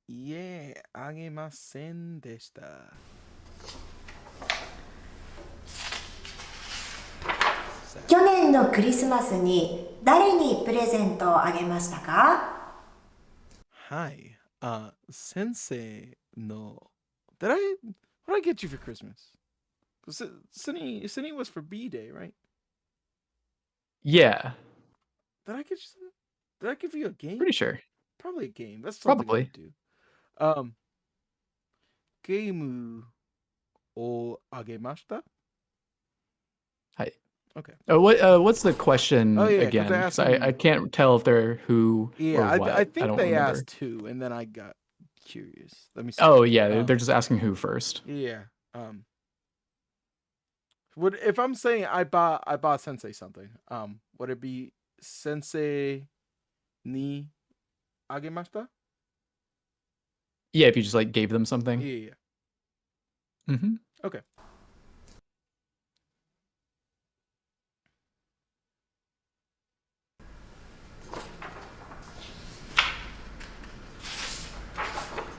Yeah, agemasen deshita. 去年のクリスマスに誰にプレゼントをあげましたか？ Hi, sensei no. What did I get you for Christmas? Sunny was for B Day, right? Yeah, Did I get you something? Did I give you a game? pretty sure. Probably a game. That's something Probably. I would do. Game o agemashita? Hi. Okay. What's the question Oh, yeah, 'cause again? they're Because asking- I can't tell if they're who Yeah, or what. I think don't they remember. asked two, and then I got curious. Let me see. Oh yeah, they're just asking who first. Yeah. Would if I'm saying I bought Sensei something, would it be Sensei ni agemashita? Yeah, if you just like gave them something. Yeah. Mm-hmm. Okay.「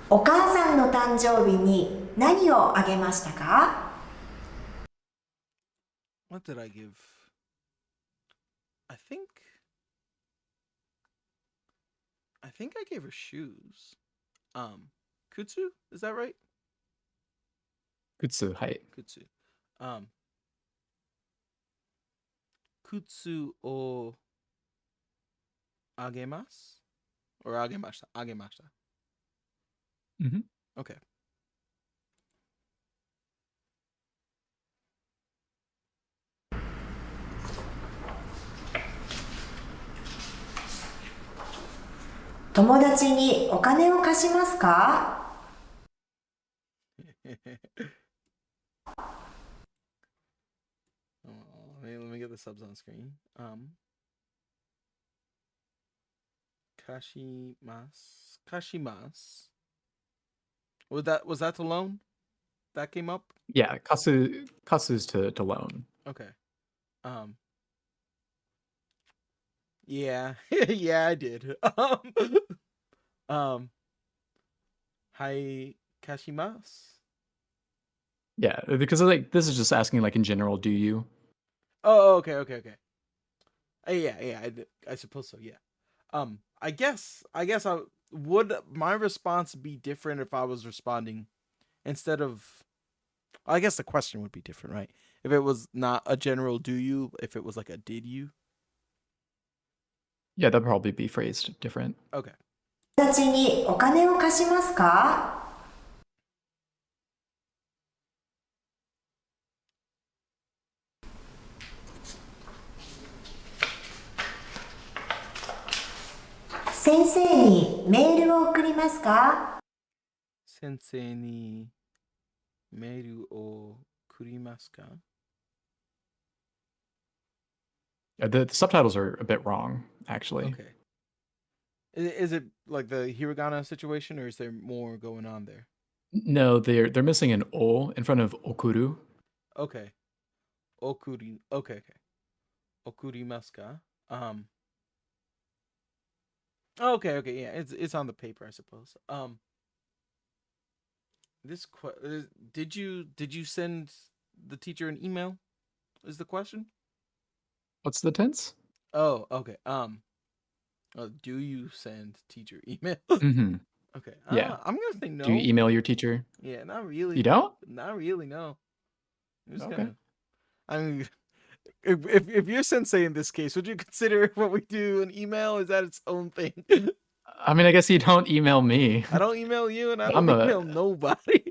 お母さんの誕生日に何をあげましたか？ What did I give? I think I gave her shoes. Kutsu? Is that right? Kutsu, hi. Kutsu. Kutsu o agemasu? Or agemashita? Agemashita. Mm-hmm. Okay.「友達にお金を貸しますか？ Let me get the subs on screen. Kashimas. Was that the loan that came up? Yeah, kasu's to loan. Okay. Yeah. Yeah, I did. Hi kashimas. Yeah, because like this is just asking like in general, do you? Oh, okay. Yeah, I suppose so. Yeah. I guess I would my response be different if I was responding instead of. I guess the question would be different, right? If it was not a general "do you," if it was like a "did you." Yeah, that'd probably be phrased different. Okay. 友達にお金を貸しますか？ 先生にメールを送りますか？ Sensei ni meiru o kurimasu ka? Yeah, the subtitles are a bit wrong, actually. Okay. Is it like the hiragana situation, or is there more going on there? No, they're missing an o in front of okuru. Okay. Okuri. Okay. Okurimasu ka? Okay. Yeah, it's on the paper, I suppose. Did you send the teacher an email? Is the question? What's the tense? Oh, okay. Do you send teacher email? Mm-hmm. Okay. Yeah. I'm gonna say no. Do you email your teacher? Yeah, not really. You don't? Not really. No. Just Okay. gonna. I mean, if you're sensei in this case, would you consider what we do an email? Is that its own thing? I mean, I guess you don't email me. I don't email you, and I I'm don't a email nobody.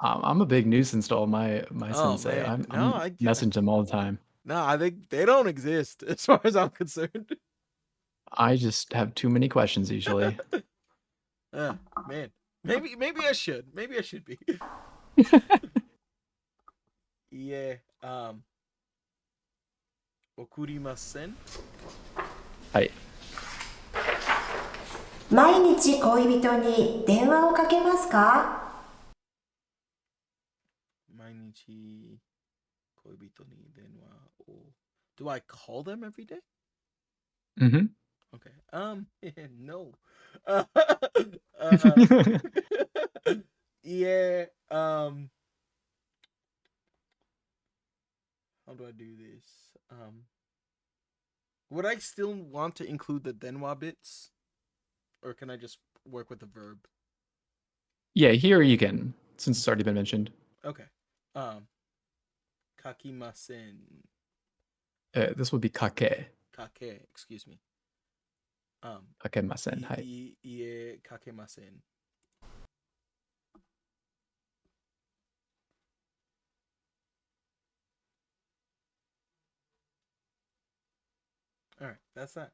I'm a big nuisance to all my Oh sensei. man, no, I'm I get. messaging them all the time. No, I think they don't exist as far as I'm concerned. I just have too many questions usually. Man, maybe I should. Maybe I should be. Yeah. Okurimasen. はい。毎日恋人に電話をかけますか？毎日恋人に電話を Do I call them every day? Mm-hmm. Okay. No. Uh, yeah. How do I do this? Would I still want to include the denwa bits, or can I just work with the verb? Yeah, here you can, since it's already been mentioned. Okay. Kakimasen. This would be kake. Kake. Excuse me. Kakemasen. Hi. Ie kakemasen. All right, that's that.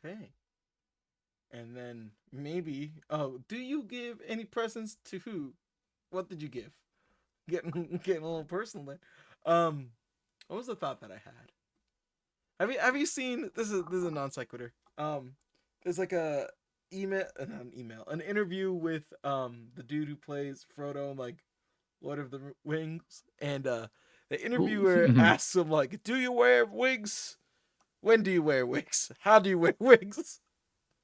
Okay. And then maybe, do you give any presents to who? What did you give? Getting a little personal there. What was the thought that I had? Have you seen this is a non sequitur. There's like a not an email, an interview with the dude who plays Frodo in like Lord of the Rings, and the interviewer Mhm. asks him like, "Do you wear wigs? When do you wear wigs? How do you wear wigs?"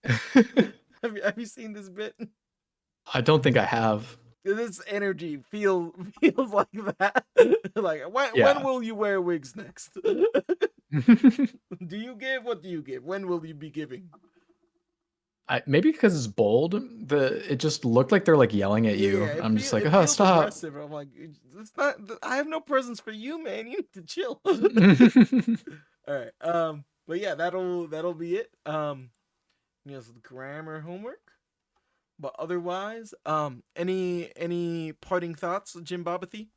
Have you seen this bit? I don't think I have. This energy feels like that. Like when Yeah. will you wear wigs next? Do you give? What do you give? When will you be giving? Maybe because it's bold, it just looked like they're like yelling at you. Yeah, I'm just like, it oh, feels stop. aggressive. I'm like, it's not. I have no presents for you, man. You need to chill. All right. But yeah, that'll be it. The grammar homework. But otherwise, any parting thoughts, Jim Bobathy?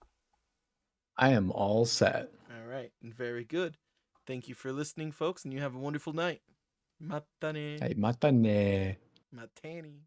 I am all set. All right, very good. Thank you for listening, folks, and you have a wonderful night. Matane. Hey, mata ne. Matani.